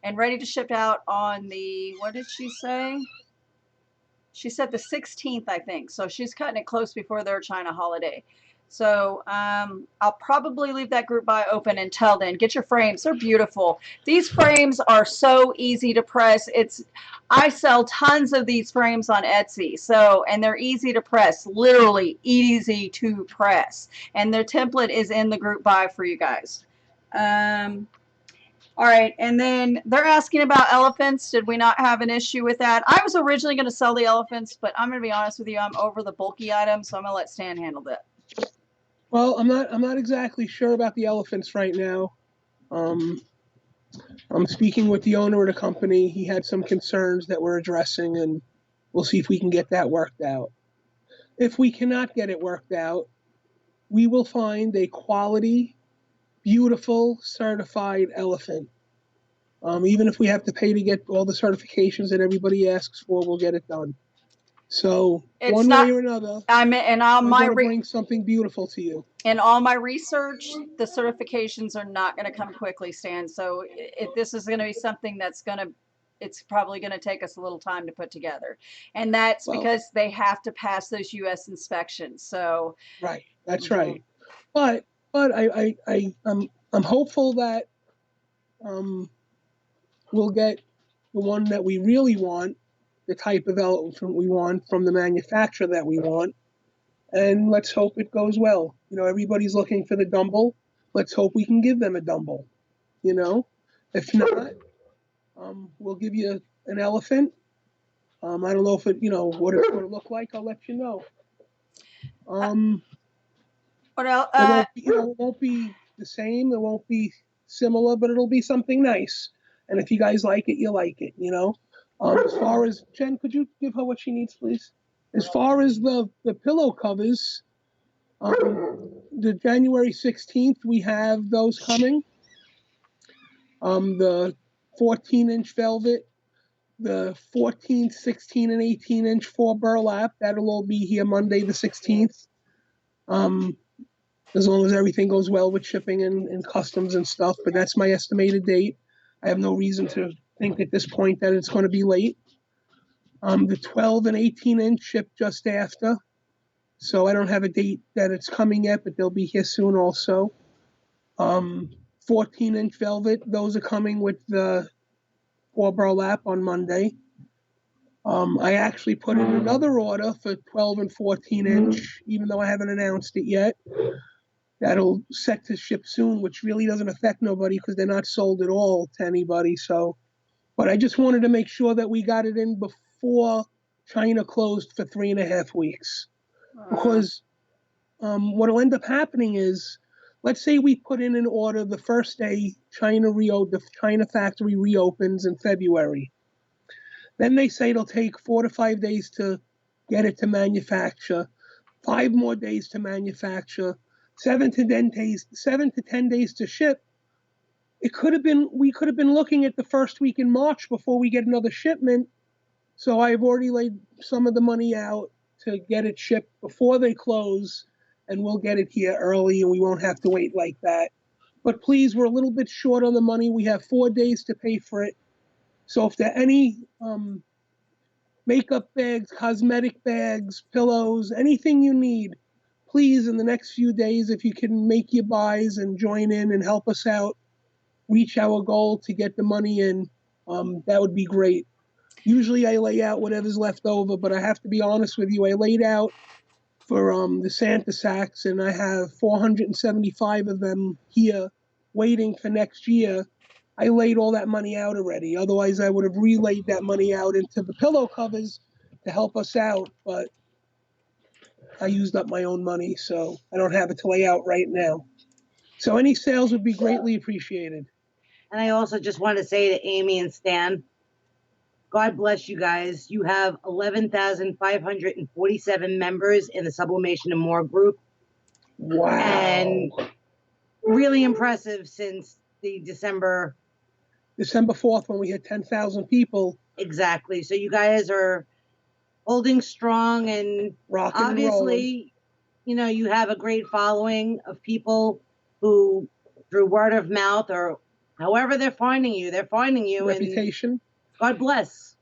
and ready to ship out on the, what did she say? She said the 16th, I think. So she's cutting it close before their China holiday. So I'll probably leave that group buy open until then. Get your frames. They're beautiful. These frames are so easy to press. I sell tons of these frames on Etsy. And they're easy to press, literally easy to press. And their template is in the group buy for you guys. All right, and then they're asking about elephants. Did we not have an issue with that? I was originally going to sell the elephants, but I'm going to be honest with you. I'm over the bulky items, so I'm going to let Stan handle that. Well, I'm not exactly sure about the elephants right now. I'm speaking with the owner of the company. He had some concerns that we're addressing, and we'll see if we can get that worked out. If we cannot get it worked out, we will find a quality, beautiful, certified elephant. Even if we have to pay to get all the certifications that everybody asks for, we'll get it done. So It's one not. way or another, I'm and on we're my going to bring something beautiful to you. in all my research, the certifications are not going to come quickly, Stan. So this is going to be something that's going to, it's probably going to take us a little time to put together. And that's because they have to pass those U.S. inspections. So right, that's right. But I'm hopeful that we'll get the one that we really want, the type of elephant we want from the manufacturer that we want, and let's hope it goes well. Everybody's looking for the Dumble. Let's hope we can give them a Dumble. If not, we'll give you an elephant. I don't know if what it's going to look like. I'll let you know. what else? It won't be the same. It won't be similar, but it'll be something nice. And if you guys like it, you like it. As far as Jen, could you give her what she needs, please? As far as the pillow covers, the January 16th, we have those coming. The 14-inch velvet, the 14, 16, and 18-inch for burlap. That'll all be here Monday the 16th. As long as everything goes well with shipping and customs and stuff. But that's my estimated date. I have no reason to think at this point that it's going to be late. The 12 and 18-inch ship just after. So I don't have a date that it's coming yet, but they'll be here soon also. 14-inch velvet, those are coming with the 4 burlap on Monday. I actually put in another order for 12 and 14-inch, even though I haven't announced it yet. That'll set to ship soon, which really doesn't affect nobody because they're not sold at all to anybody. So, but I just wanted to make sure that we got it in before China closed for 3.5 weeks. Because what'll end up happening is, let's say we put in an order the first day the China factory reopens in February. Then they say it'll take 4 to 5 days to get it to manufacture, 5 more days to manufacture, 7 to 10 days to ship. We could have been looking at the first week in March before we get another shipment. So I've already laid some of the money out to get it shipped before they close, and we'll get it here early, and we won't have to wait like that. But please, we're a little bit short on the money. We have 4 days to pay for it. So if there are any makeup bags, cosmetic bags, pillows, anything you need, please, in the next few days, if you can make your buys and join in and help us out, reach our goal to get the money in, that would be great. Usually I lay out whatever's left over, but I have to be honest with you. I laid out for the Santa sacks, and I have 475 of them here waiting for next year. I laid all that money out already. Otherwise, I would have relayed that money out into the pillow covers to help us out, but I used up my own money, so I don't have it to lay out right now. So any sales would be greatly appreciated. And I also just want to say to Amy and Stan, God bless you guys. You have 11,547 members in the Sublimation and More group. Wow. And really impressive since the December 4th when we hit 10,000 people. Exactly. So you guys are holding strong, and rocking obviously, you have a great following of people who, through word of mouth or however they're finding you. Reputation. And God bless.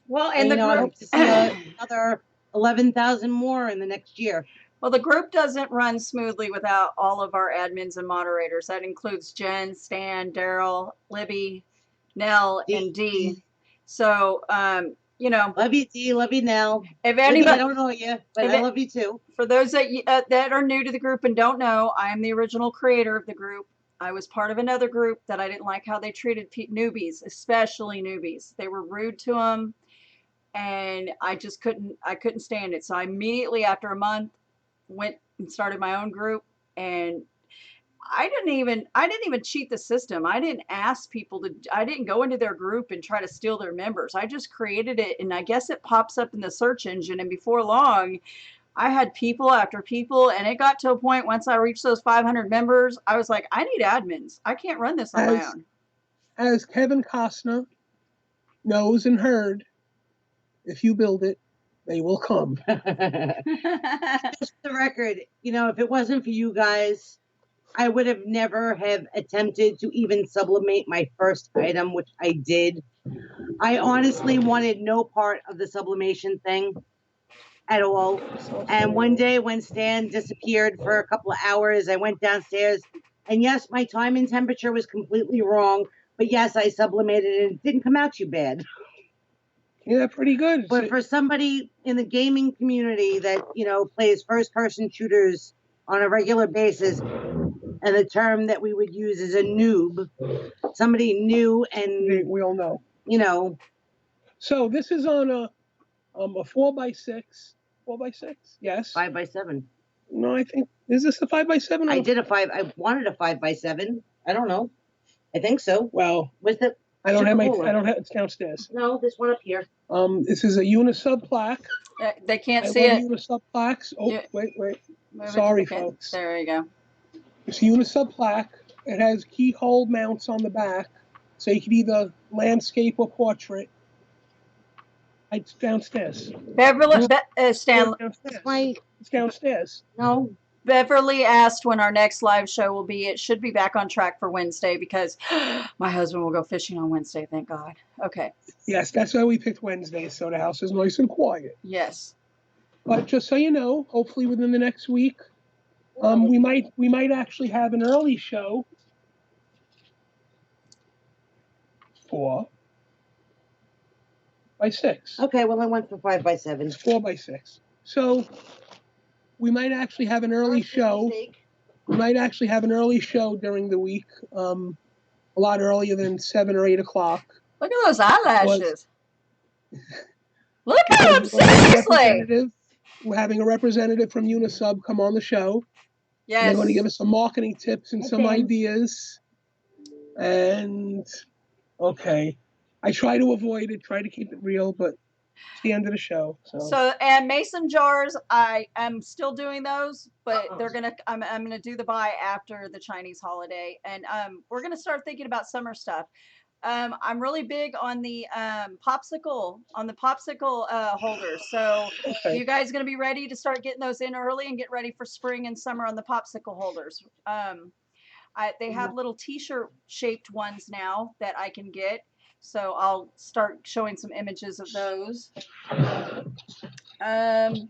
Well, and the I group hope to see another 11,000 more in the next year. Well, the group doesn't run smoothly without all of our admins and moderators. That includes Jen, Stan, Daryl, Libby, Nell, and Dee. So, love you, Dee. Love you, Nell. If anybody, Libby, I don't know you, but I love you too. For those that are new to the group and don't know, I am the original creator of the group. I was part of another group that I didn't like how they treated newbies, especially newbies. They were rude to them, and I just couldn't stand it. So I immediately, after a month, went and started my own group, and I didn't even cheat the system. I didn't ask people I didn't go into their group and try to steal their members. I just created it, and I guess it pops up in the search engine, and before long I had people after people, and it got to a point once I reached those 500 members, I was like, I need admins. I can't run this on my own. as Kevin Costner knows and heard, if you build it, they will come. Just for the record, you know, if it wasn't for you guys, I would have never have attempted to even sublimate my first item, which I did. I honestly wanted no part of the sublimation thing at all. And one day when Stan disappeared for a couple of hours, I went downstairs, and yes, my time and temperature was completely wrong, but yes, I sublimated it. It didn't come out too bad. Yeah, pretty good. But for somebody in the gaming community that, you know, plays first-person shooters on a regular basis, and the term that we would use is a noob, somebody new and, we all know. you know. So this is on a 4x6. 4x6? Yes. 5x7. No, I think, is this a 5x7? I did a 5. I wanted a 5x7. I don't know. I think so. Well, Was the I don't have it's downstairs. No, this one up here. This is a unisub plaque. They can't I see love it. unisub plaques. Oh, Yeah. wait. Move it Sorry, to the folks. There you go. It's a unisub plaque. It has keyhole mounts on the back, so you can either landscape or portrait. It's downstairs. Beverly, Stan, Downstairs. It's downstairs. No. Beverly asked when our next live show will be. It should be back on track for Wednesday because my husband will go fishing on Wednesday. Thank God. Okay. Yes, that's why we picked Wednesday, so the house is nice and quiet. Yes. But just so you know, hopefully within the next week, we might actually have an early show for 4x6. Okay, well I went for 5x7. It's 4x6. So we might actually have an early show. We might actually have an early show during the week, a lot earlier than 7 or 8 o'clock. Look at those eyelashes. Look at them, seriously. We're having a representative from Unisub come on the show. Yes. They're going to give us some marketing tips and some ideas. And, okay. I try to avoid it, try to keep it real, but it's the end of the show. So and mason jars, I am still doing those, but they're gonna. I'm gonna do the buy after the Chinese holiday, and we're gonna start thinking about summer stuff. I'm really big on the popsicle holders. So you guys gonna be ready to start getting those in early and get ready for spring and summer on the popsicle holders. They have little T-shirt shaped ones now that I can get. So I'll start showing some images of those. And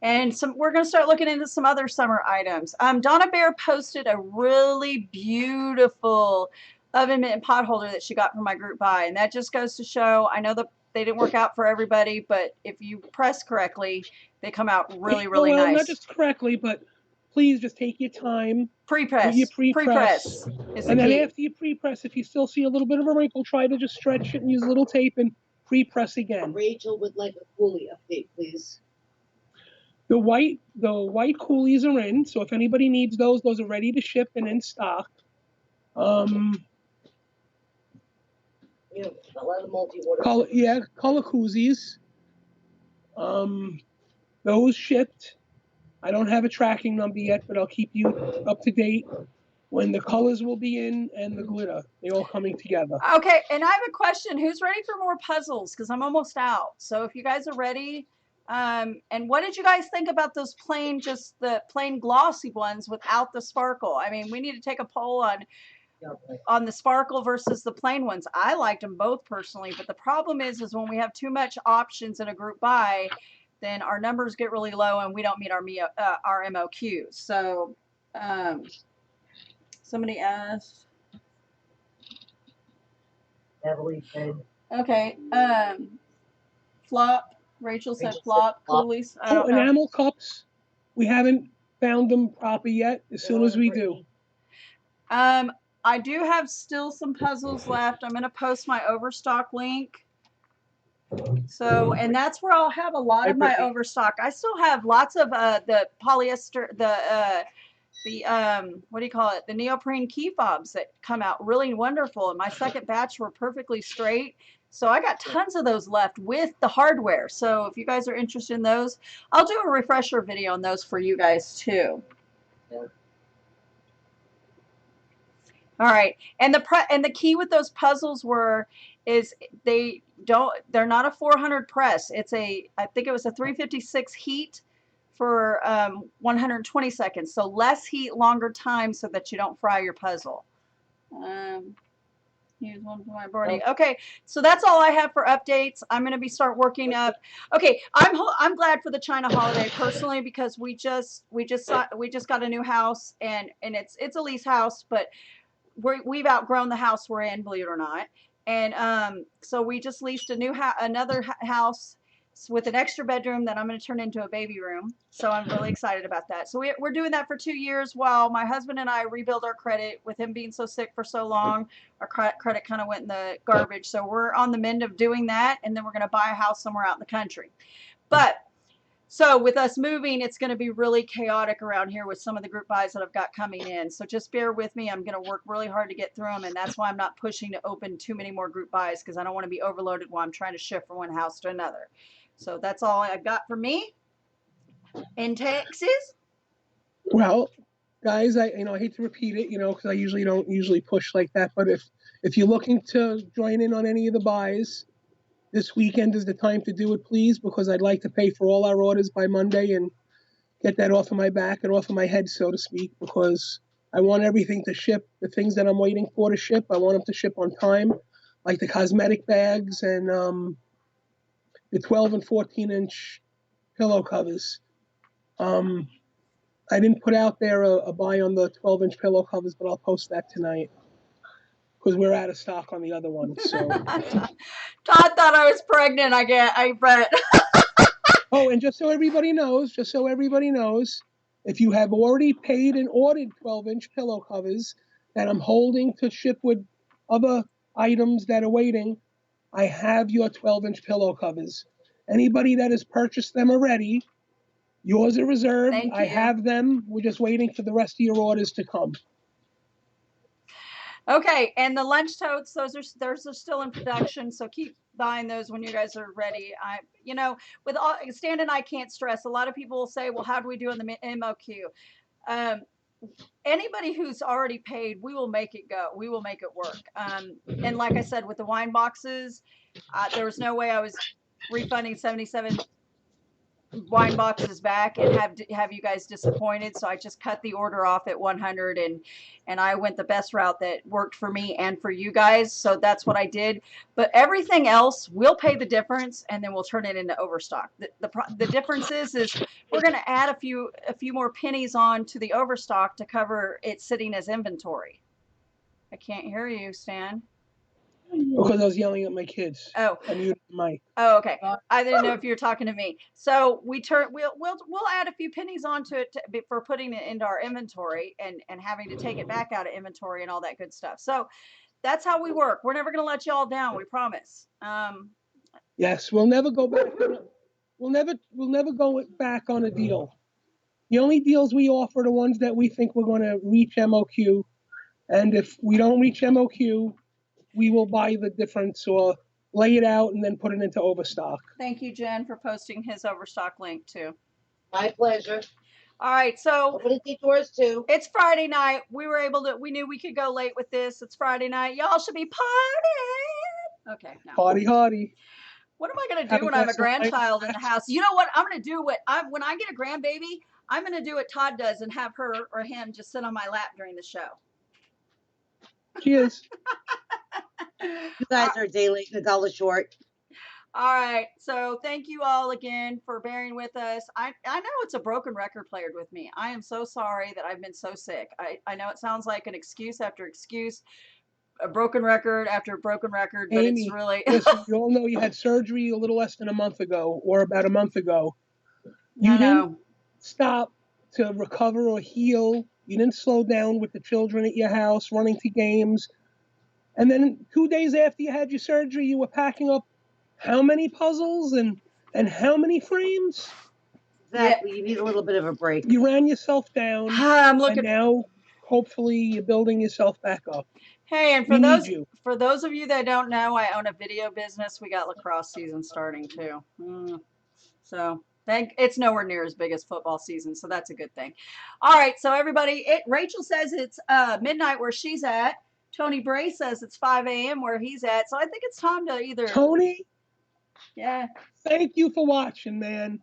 we're going to start looking into some other summer items. Donna Bear posted a really beautiful oven mitt and pot holder that she got from my group buy. And that just goes to show, I know that they didn't work out for everybody, but if you press correctly, they come out really, really nice. Not just correctly, but please just take your time. Pre-press. Pre-press. And then after you pre-press, if you still see a little bit of a wrinkle, try to just stretch it and use a little tape and pre-press again. Rachel would like a coolie update, please. The white coolies are in, so if anybody needs those are ready to ship and in stock. Yeah, a lot of multi-order. Color koozies. Those shipped. I don't have a tracking number yet, but I'll keep you up to date when the colors will be in and the glitter. They're all coming together. Okay, and I have a question. Who's ready for more puzzles? Because I'm almost out. So if you guys are ready, and what did you guys think about those just the plain glossy ones without the sparkle? I mean, we need to take a poll on the sparkle versus the plain ones. I liked them both personally, but the problem is when we have too much options in a group buy, then our numbers get really low and we don't meet our MOQs. So somebody asked. Heavily fed. Okay. Flop. Rachel said flop. Coolies. I don't know. Enamel cups. We haven't found them proper yet. As soon as we do. I do have still some puzzles left. I'm going to post my Overstock link. So, and that's where I'll have a lot of my Overstock. I still have lots of the polyester, what do you call it? The neoprene key fobs that come out really wonderful. And my second batch were perfectly straight. So I got tons of those left with the hardware. So if you guys are interested in those, I'll do a refresher video on those for you guys too. All right. And the key with those puzzles is they're not a 400 press. I think it was a 356 heat for 120 seconds. So less heat, longer time, so that you don't fry your puzzle. Here's one for my birdie. Okay, so that's all I have for updates. I'm going to start working up. Okay, I'm glad for the China holiday personally, because we just got a new house, and it's a lease house, but we've outgrown the house we're in, believe it or not. And so we just leased another house with an extra bedroom that I'm going to turn into a baby room. So I'm really excited about that. So we're doing that for 2 years while my husband and I rebuild our credit. With him being so sick for so long, our credit kind of went in the garbage. So we're on the mend of doing that, and then we're going to buy a house somewhere out in the country. But so with us moving, it's going to be really chaotic around here with some of the group buys that I've got coming in. So just bear with me. I'm going to work really hard to get through them. And that's why I'm not pushing to open too many more group buys, because I don't want to be overloaded while I'm trying to shift from one house to another. So that's all I've got for me in Texas. Well, guys, I hate to repeat it, because I don't usually push like that. But if you're looking to join in on any of the buys, this weekend is the time to do it, please, because I'd like to pay for all our orders by Monday and get that off of my back and off of my head, so to speak, because I want everything to ship. The things that I'm waiting for to ship, I want them to ship on time, like the cosmetic bags and the 12 and 14-inch pillow covers. I didn't put out there a buy on the 12-inch pillow covers, but I'll post that tonight because we're out of stock on the other ones. So. Todd thought I was pregnant. I bet. Oh, and just so everybody knows, if you have already paid and ordered 12-inch pillow covers that I'm holding to ship with other items that are waiting, I have your 12-inch pillow covers. Anybody that has purchased them already, yours are reserved. Thank you. I have them. We're just waiting for the rest of your orders to come. Okay, and the lunch totes, those are still in production, so keep buying those when you guys are ready. With all Stan and I can't stress. A lot of people will say, "Well, how do we do in the MOQ?" Anybody who's already paid, we will make it go. We will make it work. And like I said, with the wine boxes, there was no way I was refunding 77 wine boxes back and have you guys disappointed. So I just cut the order off at 100, and I went the best route that worked for me and for you guys. So that's what I did. But everything else, we'll pay the difference, and then we'll turn it into overstock. The difference is we're going to add a few more pennies on to the overstock to cover it sitting as inventory. I can't hear you, Stan. Because I was yelling at my kids. Oh, I muted the mic. Oh, okay. I didn't know if you were talking to me. So we'll add a few pennies onto it for putting it into our inventory and having to take it back out of inventory and all that good stuff. So that's how we work. We're never going to let y'all down. We promise. Yes, we'll never go back. We'll never go back on a deal. The only deals we offer are the ones that we think we're going to reach MOQ, and if we don't reach MOQ, we will buy the difference or lay it out and then put it into overstock. Thank you, Jen, for posting his overstock link too. My pleasure. All right, so I'm gonna teach yours too. It's Friday night. We knew we could go late with this. It's Friday night. Y'all should be partying. Okay, now. Party hardy. What am I going to do when I have a grandchild in the house? You know what? I'm going to do when I get a grandbaby, I'm going to do what Todd does and have her or him just sit on my lap during the show. Cheers. You guys are a day late and $1 short. All right. So thank you all again for bearing with us. I know it's a broken record played with me. I am so sorry that I've been so sick. I know it sounds like an excuse after excuse, a broken record after a broken record, but Amy, it's really. Listen, you all know you had surgery a little less than a month ago, or about a month ago. You didn't stop to recover or heal. You didn't slow down with the children at your house, running to games. And then 2 days after you had your surgery, you were packing up how many puzzles and how many frames? Exactly. You need a little bit of a break. You ran yourself down. I'm looking. And now, hopefully, you're building yourself back up. Hey, and for those of you that don't know, I own a video business. We got lacrosse season starting too. So it's nowhere near as big as football season, so that's a good thing. All right, so everybody, Rachel says it's midnight where she's at. Tony Bray says it's 5 a.m. where he's at, so I think it's time to either. Tony, Yeah. thank you for watching, man.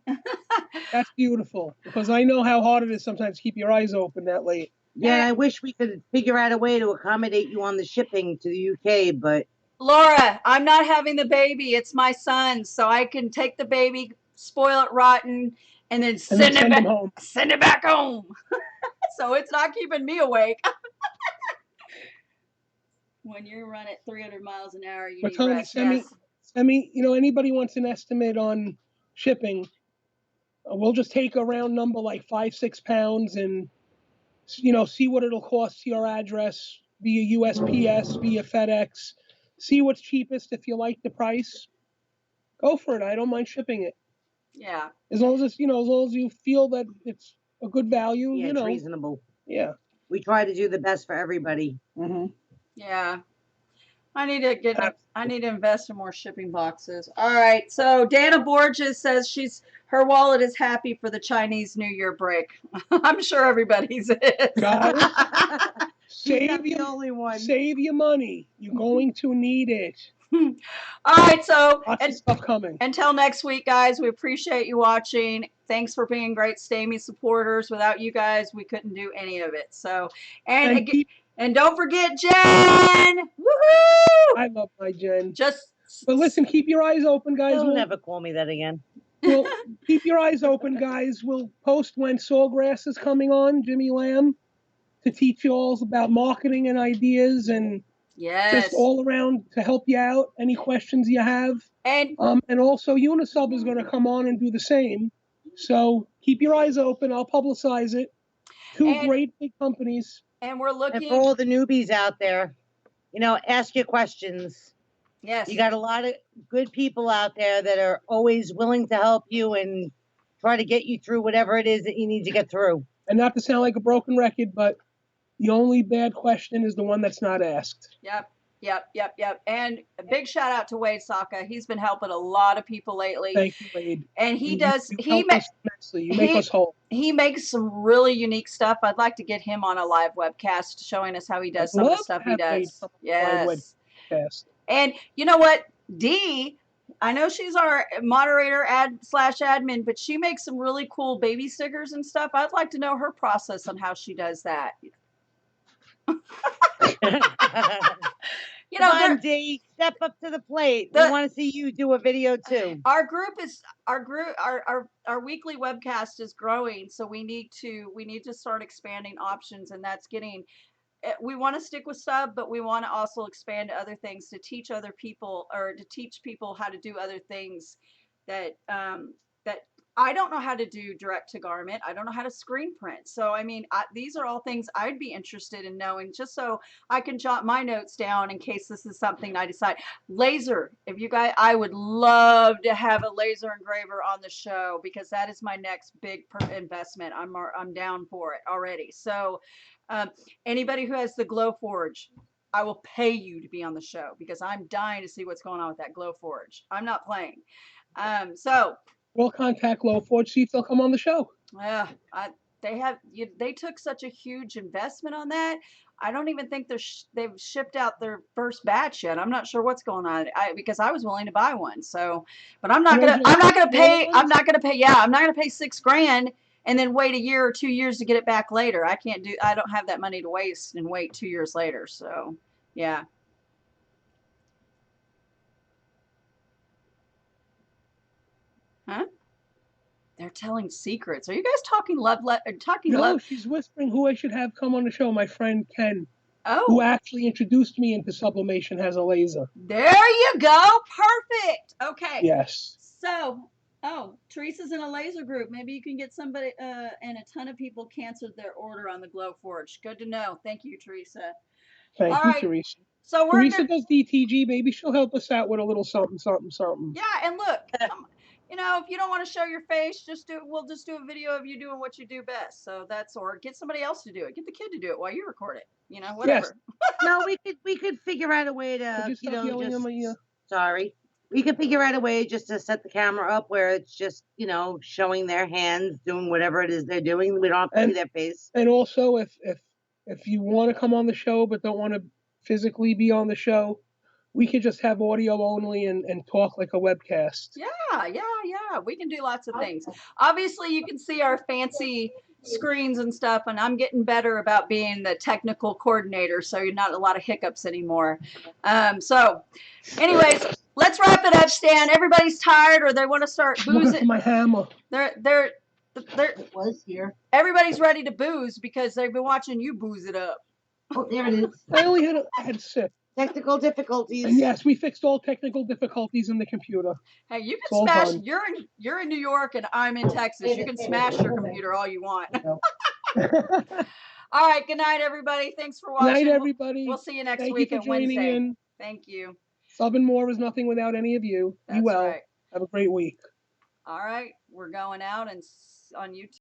That's beautiful, because I know how hard it is sometimes to keep your eyes open that late. Yeah, and I wish we could figure out a way to accommodate you on the shipping to the UK, but Laura, I'm not having the baby. It's my son's, so I can take the baby, spoil it rotten, and then send it back home. Send it back home. So it's not keeping me awake. When you run at 300 miles an hour, you But need Tony, rest. send Yes. me, anybody wants an estimate on shipping, we'll just take a round number like 5-6 pounds and, see what it'll cost to your address via USPS, via FedEx. See what's cheapest. If you like the price, go for it. I don't mind shipping it. Yeah. As long as it's, as long as you feel that it's a good value, yeah, it's reasonable. Yeah. We try to do the best for everybody. Mm-hmm. Yeah. I need to invest in more shipping boxes. All right. So Dana Borges says her wallet is happy for the Chinese New Year break. I'm sure everybody's is. Got it. She's not the only one. Save your money. You're going to need it. All right. So Lots of stuff coming. Until next week, guys, we appreciate you watching. Thanks for being great Stamy supporters. Without you guys, we couldn't do any of it. So, and don't forget Jen. Woohoo! I love my Jen. But listen, keep your eyes open, guys. Don't ever call me that again. Well, keep your eyes open, guys. We'll post when Sawgrass is coming on, Jimmy Lamb, to teach you all about marketing and ideas and just all around to help you out. Any questions you have. And also Unisub is going to come on and do the same. So keep your eyes open. I'll publicize it. Two great big companies. And we're looking. And for all the newbies out there, ask your questions. Yes. You got a lot of good people out there that are always willing to help you and try to get you through whatever it is that you need to get through. And not to sound like a broken record, but the only bad question is the one that's not asked. Yep. And a big shout out to Wade Saka. He's been helping a lot of people lately. Thank you, Wade. And You make us whole. He makes some really unique stuff. I'd like to get him on a live webcast showing us how he does some of the stuff he does. Yes. And you know what? Dee, I know she's our moderator /admin, but she makes some really cool baby stickers and stuff. I'd like to know her process on how she does that. Come on, Dee, step up to the plate. We want to see you do a video too. Our weekly webcast is growing, so we need to start expanding options, and that's getting. We want to stick with sub, but we want to also expand to other things to teach other people or to teach people how to do other things that that I don't know how to do direct to garment. I don't know how to screen print. So, I mean, these are all things I'd be interested in knowing just so I can jot my notes down in case this is something I decide. Laser, if you guys, I would love to have a laser engraver on the show because that is my next big investment. I'm down for it already. So, anybody who has the Glow Forge, I will pay you to be on the show because I'm dying to see what's going on with that Glow Forge. I'm not playing. So we'll contact Glowforge, see if they'll come on the show. Yeah, they took such a huge investment on that. I don't even think they've shipped out their first batch yet. I'm not sure what's going on. Because I was willing to buy one. So, but I'm not gonna pay $6,000 and then wait a year or 2 years to get it back later. I don't have that money to waste and wait 2 years later. So, yeah. Huh? They're telling secrets. Are you guys talking love? No, she's whispering who I should have come on the show. My friend Ken, who actually introduced me into sublimation, has a laser. There you go. Perfect. Okay. Yes. So, Teresa's in a laser group. Maybe you can get somebody, and a ton of people canceled their order on the Glow Forge. Good to know. Thank you, Teresa. Thank you, Teresa. So Teresa does DTG. Maybe she'll help us out with a little something. Yeah, and look, if you don't want to show your face, we'll just do a video of you doing what you do best. So or get somebody else to do it. Get the kid to do it while you record it. Whatever. Yes. No, we could figure out a way to, sorry. We could figure out a way just to set the camera up where it's just, showing their hands doing whatever it is they're doing. We don't have to see their face. And also, if you want to come on the show but don't want to physically be on the show, we could just have audio only and talk like a webcast. Yeah. We can do lots of things. Obviously, you can see our fancy screens and stuff, and I'm getting better about being the technical coordinator, so you're not a lot of hiccups anymore. So, anyways, let's wrap it up, Stan. Everybody's tired, or they want to start Looking for boozing. my hammer. They're It was here. everybody's ready to booze because they've been watching you booze it up. Oh, there it is. I had 6. Technical difficulties. And yes, we fixed all technical difficulties in the computer. Hey, you It's can all smash. done. You're in New York and I'm in Texas. You can smash your computer all you want. Good All right. Good night, everybody. Thanks for watching. night, everybody. We'll see you next Thank week you for at joining Wednesday. in. Thank you. Sub and More is nothing without any of you. Be That's well. right. Have a great week. All right. We're going out and on YouTube.